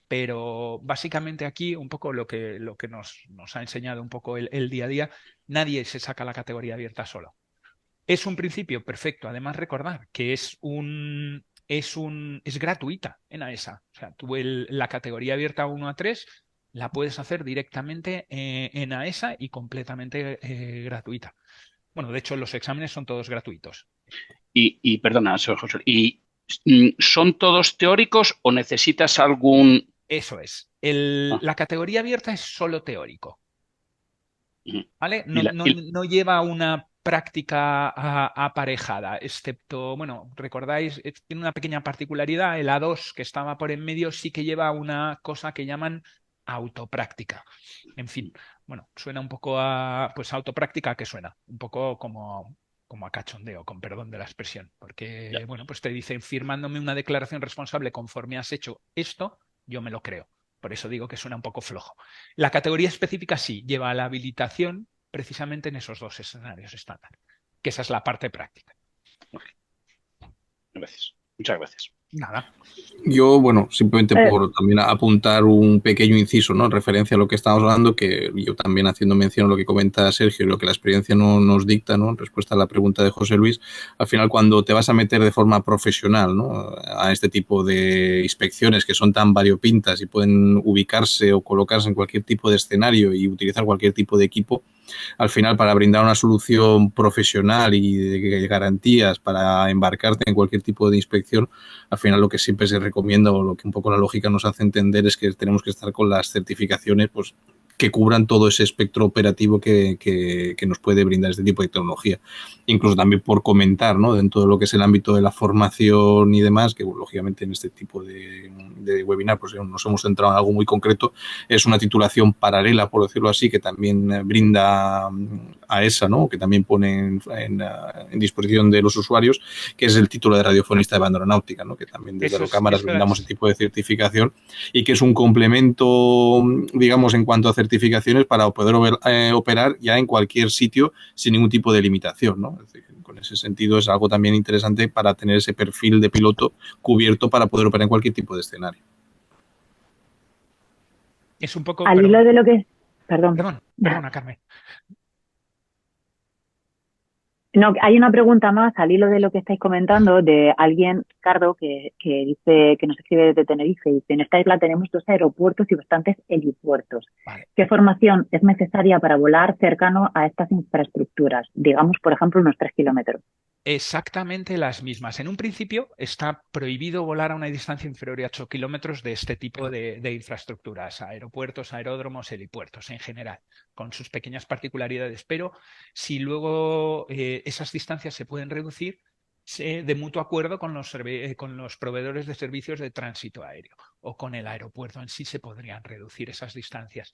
pero básicamente aquí un poco lo que nos ha enseñado un poco el día a día, nadie se saca la categoría abierta solo. Es un principio perfecto. Además, recordar que es gratuita en AESA. O sea, tú la categoría abierta 1 a 3 la puedes hacer directamente en AESA y completamente gratuita. Bueno, de hecho, los exámenes son todos gratuitos. Y perdona, señor José, ¿son todos teóricos o necesitas algún...? Eso es. Ah, La categoría abierta es solo teórico. ujú. ¿Vale? Y No, la- no, y- no lleva una práctica aparejada, excepto, bueno, recordáis, tiene una pequeña particularidad, el A2 que estaba por en medio sí que lleva una cosa que llaman autopráctica. En fin, bueno, suena un poco a, pues autopráctica, ¿qué suena? Un poco como a cachondeo, con perdón de la expresión, ya. porque, bueno, pues te dicen, firmándome una declaración responsable conforme has hecho esto, yo me lo creo. Por eso digo que suena un poco flojo. La categoría específica sí lleva la habilitación precisamente en esos dos escenarios estándar, que esa es la parte práctica. Ok, gracias. Muchas gracias. Nada. Yo, bueno, simplemente Eh, por también apuntar un pequeño inciso, ¿no? En referencia a lo que estamos hablando, que yo también haciendo mención a lo que comenta Sergio y lo que la experiencia no nos dicta, ¿no? En respuesta a la pregunta de José Luis, al final cuando te vas a meter de forma profesional, ¿no? A este tipo de inspecciones que son tan variopintas y pueden ubicarse o colocarse en cualquier tipo de escenario y utilizar cualquier tipo de equipo, al final para brindar una solución profesional y de garantías para embarcarte en cualquier tipo de inspección, al final lo que siempre se recomienda o lo que un poco la lógica nos hace entender es que tenemos que estar con las certificaciones pues, que cubran todo ese espectro operativo que nos puede brindar este tipo de tecnología. Incluso también por comentar, ¿no? Dentro de lo que es el ámbito de la formación y demás, que lógicamente en este tipo de webinar pues, nos hemos centrado en algo muy concreto, es una titulación paralela, por decirlo así, que también brinda a esa, ¿no? Que también pone en disposición de los usuarios, que es el título de radiofonista de banda aeronáutica, ¿no? Que también desde Eso es, Aerocámaras brindamos ese tipo de certificación y que es un complemento, digamos, en cuanto a certificaciones para poder operar ya en cualquier sitio sin ningún tipo de limitación, ¿no? Es decir, con ese sentido es algo también interesante para tener ese perfil de piloto cubierto para poder operar en cualquier tipo de escenario. es un poco, al hilo de lo que... Perdón. perdona, Carmen. No, hay una pregunta más al hilo de lo que estáis comentando de alguien, Ricardo, que dice, que nos escribe desde Tenerife. Y dice, en esta isla tenemos 2 aeropuertos y bastantes helipuertos. Vale. ¿Qué formación es necesaria para volar cercano a estas infraestructuras? Digamos, por ejemplo, unos 3 kilómetros. Exactamente las mismas. En un principio está prohibido volar a una distancia inferior a 8 kilómetros de este tipo de infraestructuras, aeropuertos, aeródromos, helipuertos en general, con sus pequeñas particularidades. Pero si luego esas distancias se pueden reducir de mutuo acuerdo con los proveedores de servicios de tránsito aéreo o con el aeropuerto en sí se podrían reducir esas distancias.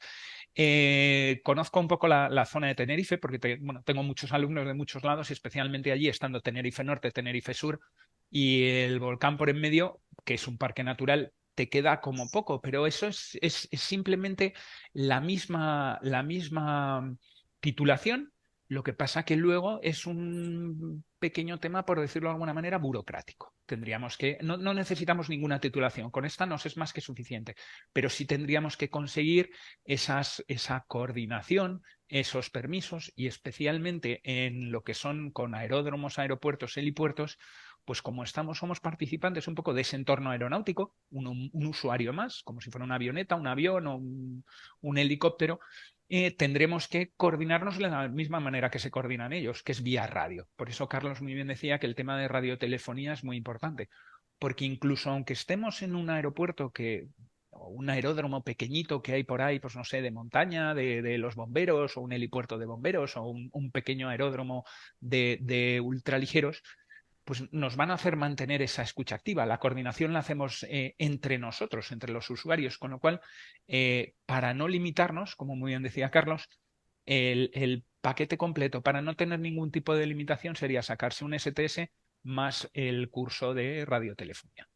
Conozco un poco la zona de Tenerife porque bueno, tengo muchos alumnos de muchos lados, especialmente allí, estando Tenerife Norte, Tenerife Sur y el volcán por en medio, que es un parque natural, te queda como poco, pero eso es simplemente la misma titulación. Lo que pasa que luego es un pequeño tema, por decirlo de alguna manera, burocrático. Tendríamos que, no necesitamos ninguna titulación, con esta nos es más que suficiente, pero sí tendríamos que conseguir esa coordinación, esos permisos y especialmente en lo que son con aeródromos, aeropuertos, helipuertos, pues como somos participantes un poco de ese entorno aeronáutico, un usuario más, como si fuera una avioneta, un avión o un helicóptero, tendremos que coordinarnos de la misma manera que se coordinan ellos, que es vía radio. Por eso Carlos muy bien decía que el tema de radiotelefonía es muy importante, porque incluso aunque estemos en un aeropuerto o un aeródromo pequeñito que hay por ahí, pues no sé, de montaña, de los bomberos, o un helipuerto de bomberos, o un pequeño aeródromo de ultraligeros, pues nos van a hacer mantener esa escucha activa. La coordinación la hacemos entre nosotros, entre los usuarios, con lo cual, para no limitarnos, como muy bien decía Carlos, el paquete completo para no tener ningún tipo de limitación sería sacarse un STS más el curso de radiotelefonía.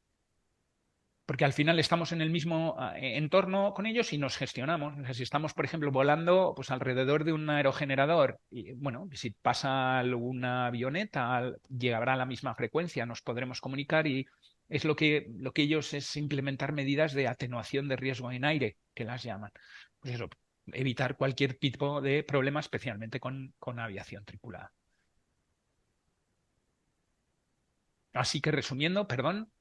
Porque al final estamos en el mismo entorno con ellos y nos gestionamos. O sea, si estamos, por ejemplo, volando pues alrededor de un aerogenerador, y bueno, si pasa alguna avioneta, llegará a la misma frecuencia, nos podremos comunicar y Es lo que ellos es implementar medidas de atenuación de riesgo en aire, que las llaman. Pues eso, evitar cualquier tipo de problema, especialmente con aviación tripulada. Así que resumiendo, perdón,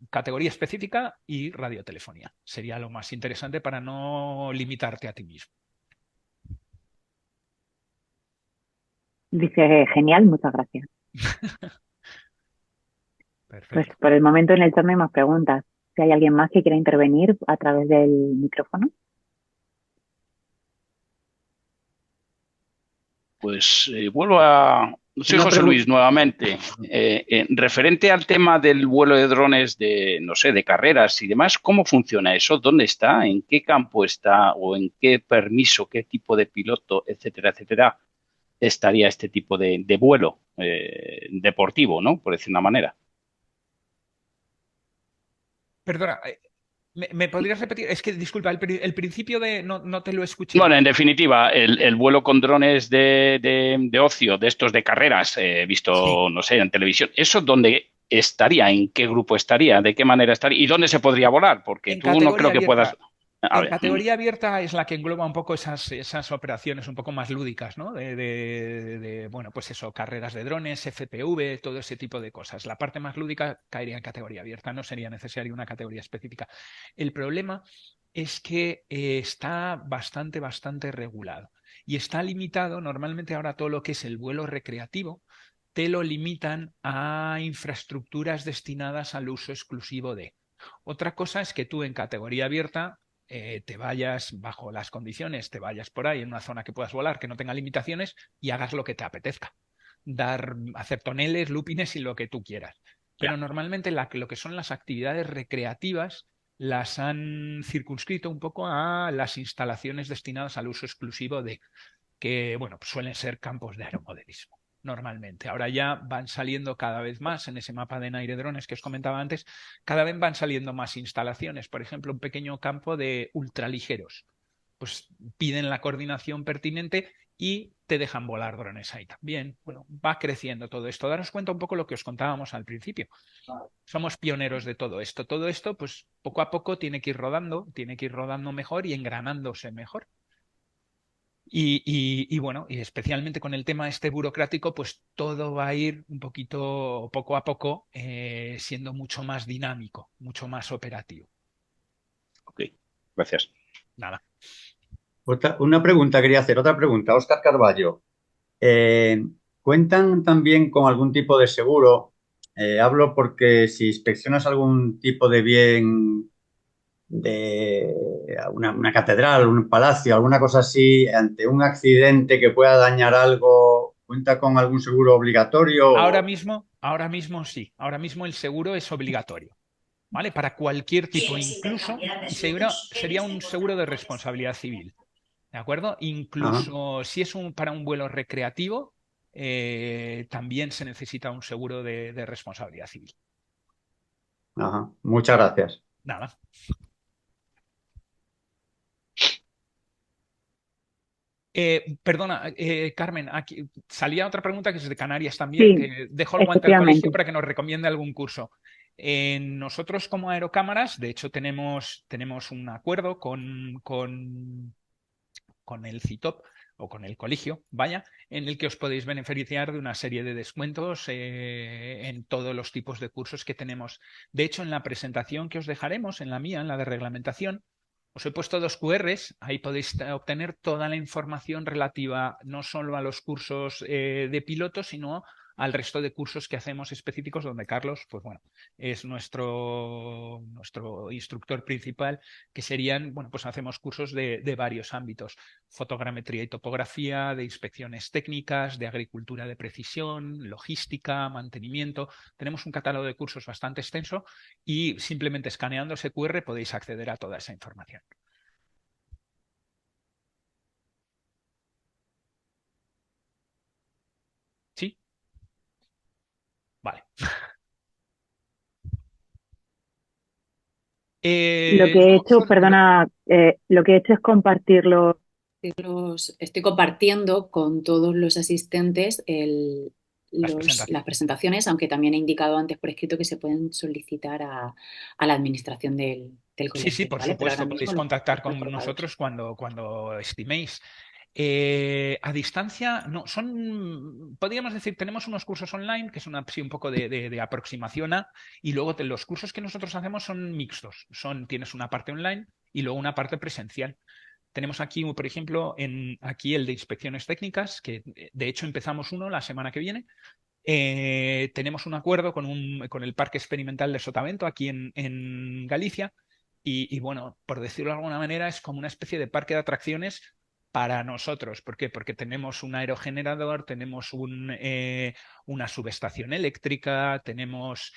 categoría específica y radiotelefonía. Sería lo más interesante para no limitarte a ti mismo. Dice, genial, muchas gracias. Pues Perfecto. por el momento en el chat no hay más preguntas. Si hay alguien más que quiera intervenir a través del micrófono. Pues vuelvo a... Soy José Luis nuevamente. Referente al tema del vuelo de drones de, no sé, de carreras y demás, ¿cómo funciona eso? ¿Dónde está? ¿En qué campo está? ¿O en qué permiso, qué tipo de piloto, etcétera, etcétera, estaría este tipo de vuelo deportivo, ¿no? Por decir una manera. Perdona, ¿me podrías repetir? Es que, disculpa, el principio de no te lo escuché. Bueno, en definitiva, el vuelo con drones de ocio, de estos de carreras, visto, Sí. no sé, en televisión, ¿eso dónde estaría? ¿En qué grupo estaría? ¿De qué manera estaría? ¿Y dónde se podría volar? Porque En tú no creo categoría que puedas... abierta. A En ver, categoría abierta es la que engloba un poco esas operaciones un poco más lúdicas, ¿no? Bueno, pues eso, carreras de drones, FPV, todo ese tipo de cosas. La parte más lúdica caería en categoría abierta, no sería necesaria una categoría específica. El problema es que está bastante regulado y está limitado, normalmente ahora todo lo que es el vuelo recreativo, te lo limitan a infraestructuras destinadas al uso exclusivo de. Otra cosa es que tú en categoría abierta te vayas bajo las condiciones, te vayas por ahí en una zona que puedas volar, que no tenga limitaciones y hagas lo que te apetezca. Hacer toneles, lúpines y lo que tú quieras. ya. Pero normalmente lo que son las actividades recreativas las han circunscrito un poco a las instalaciones destinadas al uso exclusivo de, que, bueno, pues suelen ser campos de aeromodelismo normalmente. Ahora ya van saliendo cada vez más en ese mapa de Naire Drones que os comentaba antes, cada vez van saliendo más instalaciones. Por ejemplo, un pequeño campo de ultraligeros. Pues piden la coordinación pertinente y te dejan volar drones ahí también. Bueno, va creciendo todo esto. Daros cuenta un poco lo que os contábamos al principio. Somos pioneros de todo esto. Todo esto, pues poco a poco tiene que ir rodando mejor y engranándose mejor. Y bueno, y especialmente con el tema este burocrático, pues todo va a ir un poquito, poco a poco, siendo mucho más dinámico, mucho más operativo. Ok, gracias. Nada. Una pregunta quería hacer, otra pregunta. Óscar Carballo, ¿cuentan también con algún tipo de seguro? Hablo porque si inspeccionas algún tipo de bien de una catedral, un palacio, alguna cosa así, ante un accidente que pueda dañar algo, ¿cuenta con algún seguro obligatorio? Ahora mismo sí. Ahora mismo el seguro es obligatorio, ¿vale? Para cualquier tipo, incluso, y sería un seguro de responsabilidad civil, ¿de acuerdo? Ajá, Incluso si es para un vuelo recreativo, también se necesita un seguro de responsabilidad civil. ajá. Muchas gracias. Nada. Perdona, Carmen, aquí salía otra pregunta que es de Canarias también, Sí, que dejo el guante al colegio efectivamente. para que nos recomiende algún curso. Nosotros como Aerocámaras, de hecho, tenemos un acuerdo con el CITOP o con el colegio, vaya, en el que os podéis beneficiar de una serie de descuentos en todos los tipos de cursos que tenemos. De hecho, en la presentación que os dejaremos, en la mía, en la de reglamentación, os he puesto 2 QRs, ahí podéis obtener toda la información relativa no solo a los cursos de piloto, sino al resto de cursos que hacemos específicos, donde Carlos, pues bueno, es nuestro instructor principal, que serían, bueno, pues hacemos cursos de varios ámbitos: fotogrametría y topografía, de inspecciones técnicas, de agricultura de precisión, logística, mantenimiento. Tenemos un catálogo de cursos bastante extenso y simplemente escaneando ese QR podéis acceder a toda esa información. ¿Sí? Vale. Lo que he Luego, hecho, perdona, lo que he hecho es compartirlo. Estoy compartiendo con todos los asistentes las presentaciones, aunque también he indicado antes por escrito que se pueden solicitar a la administración del colegio. Sí, por ¿vale? supuesto, podéis contactar con nosotros cuando estiméis. A distancia, no, podríamos decir, tenemos unos cursos online, que son así un poco de aproximación y luego los cursos que nosotros hacemos son mixtos. Tienes una parte online y luego una parte presencial. Tenemos aquí, por ejemplo, aquí el de inspecciones técnicas, que de hecho empezamos uno la semana que viene. Tenemos un acuerdo con el Parque Experimental de Sotavento aquí en Galicia y bueno, por decirlo de alguna manera, es como una especie de parque de atracciones para nosotros. ¿Por qué? Porque tenemos un aerogenerador, tenemos una subestación eléctrica, tenemos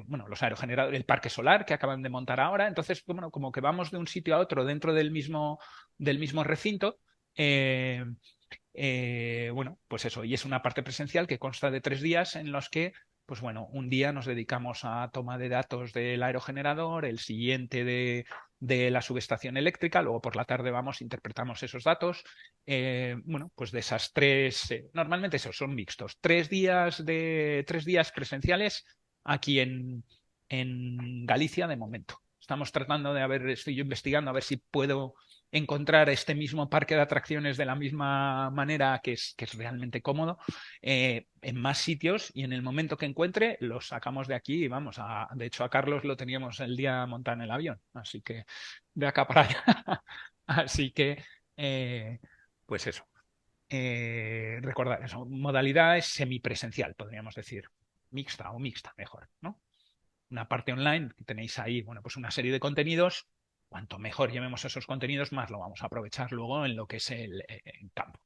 bueno, los aerogeneradores, el parque solar que acaban de montar ahora. Entonces, bueno, como que vamos de un sitio a otro dentro del mismo recinto. Bueno, pues eso, y es una parte presencial que consta de 3 días en los que, pues bueno, un día nos dedicamos a toma de datos del aerogenerador, el siguiente de la subestación eléctrica, luego por la tarde interpretamos esos datos. Bueno, pues de esas 3, normalmente esos son mixtos, 3 días presenciales aquí en Galicia de momento. Estamos tratando estoy yo investigando a ver si puedo encontrar este mismo parque de atracciones de la misma manera que es realmente cómodo en más sitios, y en el momento que encuentre los sacamos de aquí y vamos de hecho a Carlos lo teníamos el día montado en el avión, así que de acá para allá. Así que pues eso, recordar eso, modalidad es semipresencial, podríamos decir, mixta mejor, ¿no? Una parte online que tenéis ahí, bueno, pues una serie de contenidos. Cuanto mejor llevemos esos contenidos, más lo vamos a aprovechar luego en lo que es el campo.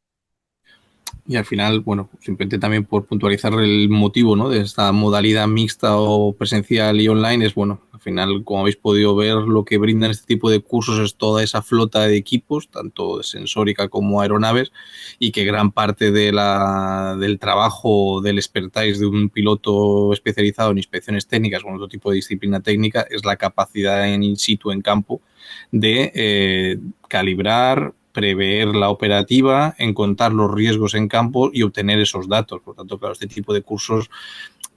Y al final, bueno, simplemente también por puntualizar el motivo, ¿no?, de esta modalidad mixta o presencial y online es, bueno, al final, como habéis podido ver, lo que brindan este tipo de cursos es toda esa flota de equipos, tanto de sensórica como aeronaves, y que gran parte del trabajo, del expertise de un piloto especializado en inspecciones técnicas o en otro tipo de disciplina técnica es la capacidad in situ, en campo, de calibrar, prever la operativa, encontrar los riesgos en campo y obtener esos datos. Por tanto, claro, este tipo de cursos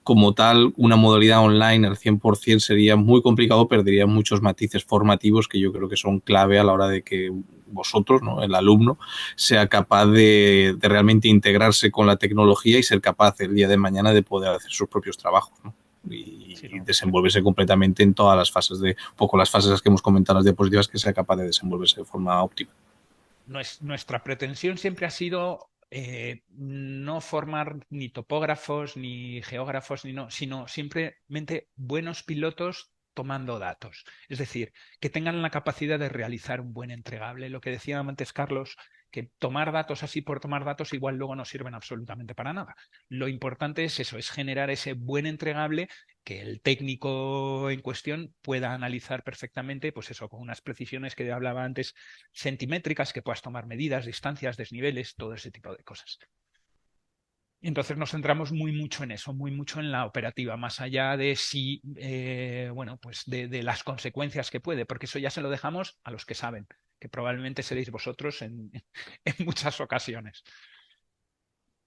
como tal, una modalidad online al 100% sería muy complicado, perdería muchos matices formativos que yo creo que son clave a la hora de que vosotros, ¿no?, el alumno, sea capaz de realmente integrarse con la tecnología y ser capaz el día de mañana de poder hacer sus propios trabajos, ¿no?, y desenvolverse completamente en todas las fases un poco las fases que hemos comentado en las diapositivas, que sea capaz de desenvolverse de forma óptima. Nuestra pretensión siempre ha sido no formar ni topógrafos, ni geógrafos, sino simplemente buenos pilotos tomando datos. Es decir, que tengan la capacidad de realizar un buen entregable. Lo que decía antes Carlos, que tomar datos así por tomar datos igual luego no sirven absolutamente para nada. Lo importante es eso, es generar ese buen entregable que el técnico en cuestión pueda analizar perfectamente, pues eso, con unas precisiones que hablaba antes, centimétricas, que puedas tomar medidas, distancias, desniveles, todo ese tipo de cosas. Entonces nos centramos mucho en eso, mucho en la operativa, más allá de si, bueno, pues de las consecuencias que puede, porque eso ya se lo dejamos a los que saben, que probablemente seréis vosotros en muchas ocasiones.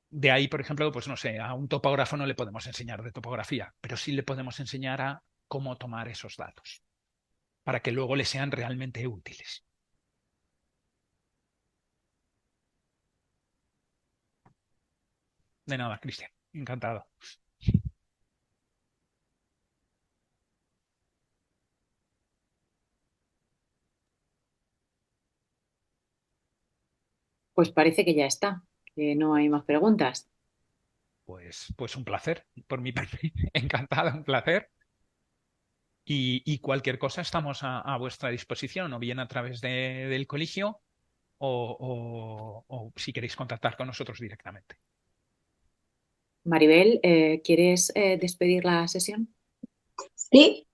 De ahí, por ejemplo, pues no sé, a un topógrafo no le podemos enseñar de topografía, pero sí le podemos enseñar a cómo tomar esos datos para que luego le sean realmente útiles. De nada, Cristian, encantado. Pues parece que ya está, que no hay más preguntas. Pues un placer, por mi parte, encantado, un placer. Y cualquier cosa estamos a vuestra disposición, o bien a través del colegio o si queréis contactar con nosotros directamente. Maribel, ¿quieres despedir la sesión? Sí,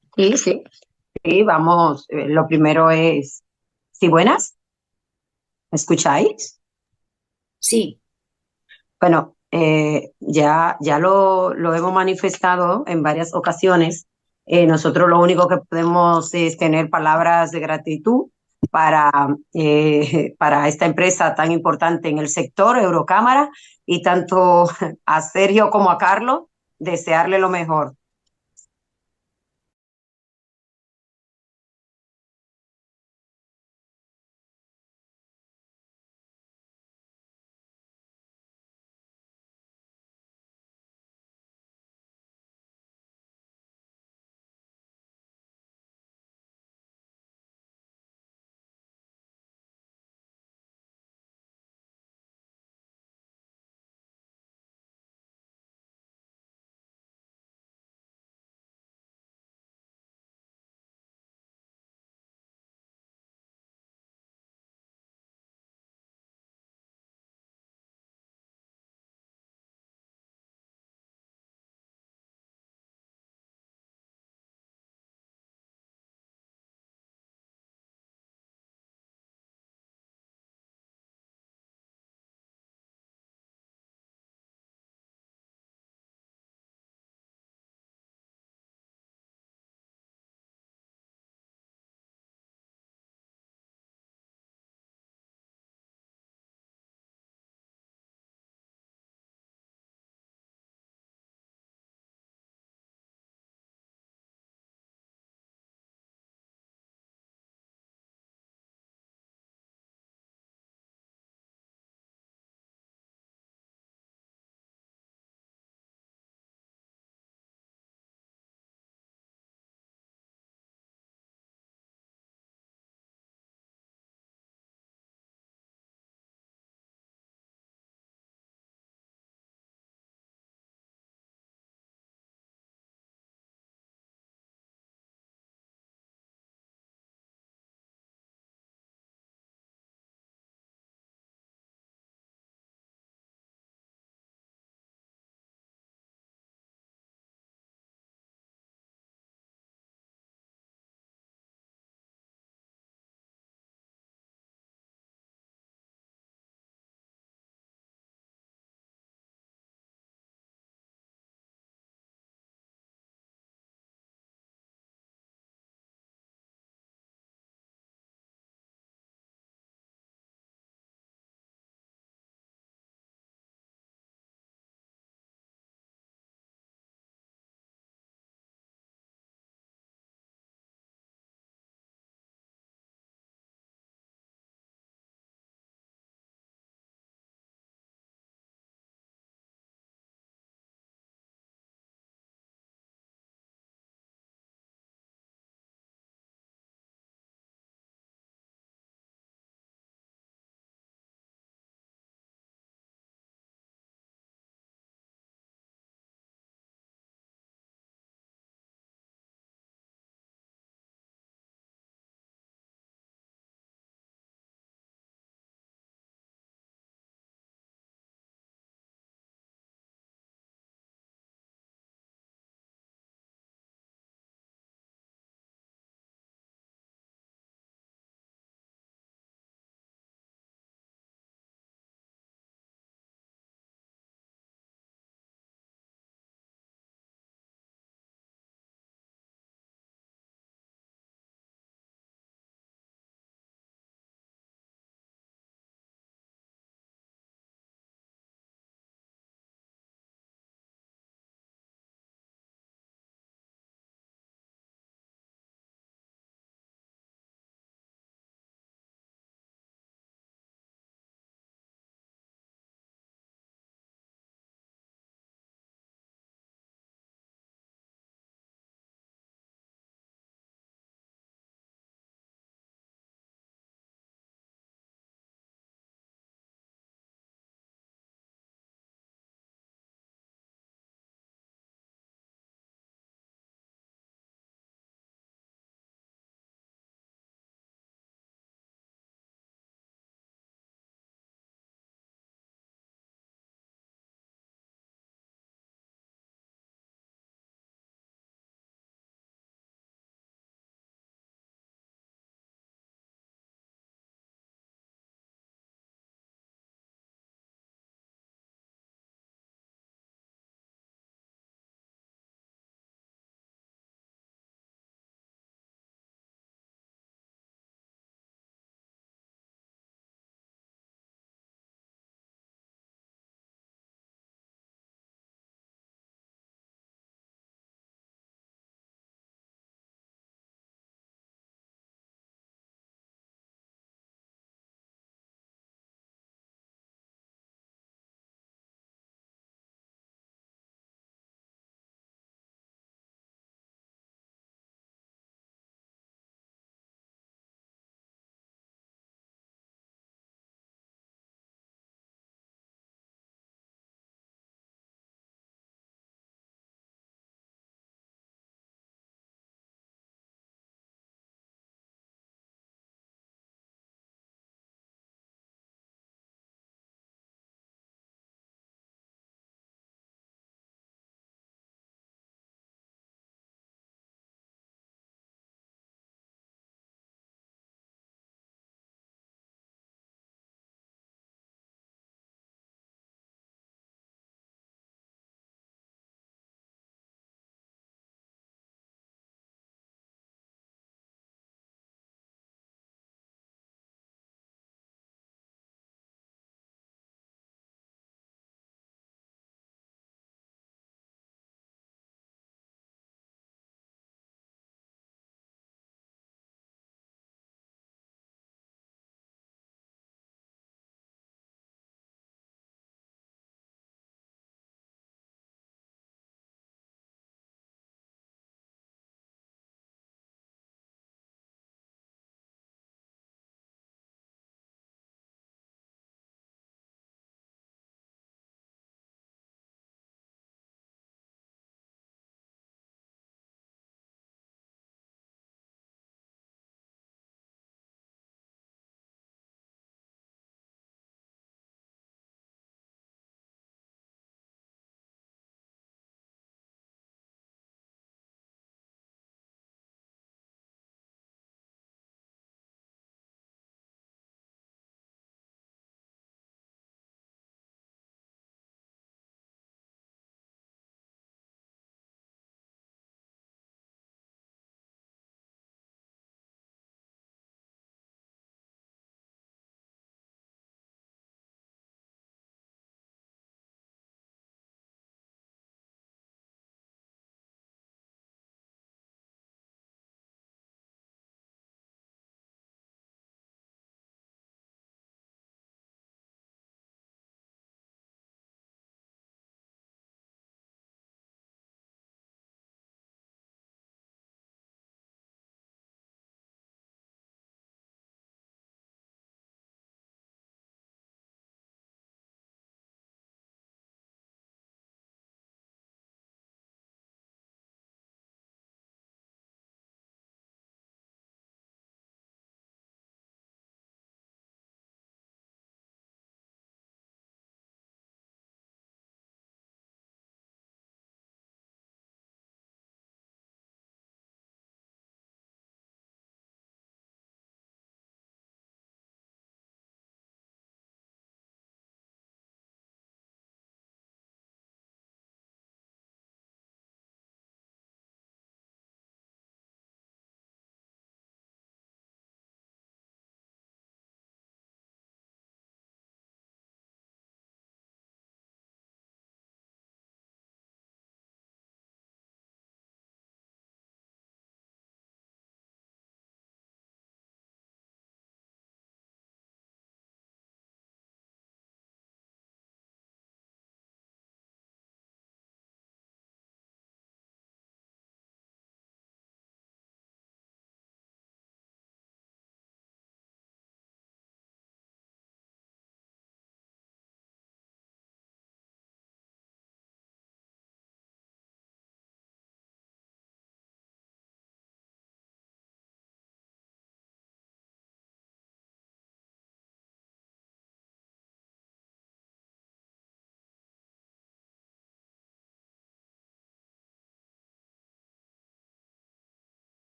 vamos. Lo primero es, ¿sí, buenas? ¿Me escucháis? Sí. Bueno, ya lo hemos manifestado en varias ocasiones. Nosotros lo único que podemos es tener palabras de gratitud para esta empresa tan importante en el sector, Eurocámara, y tanto a Sergio como a Carlos, desearle lo mejor.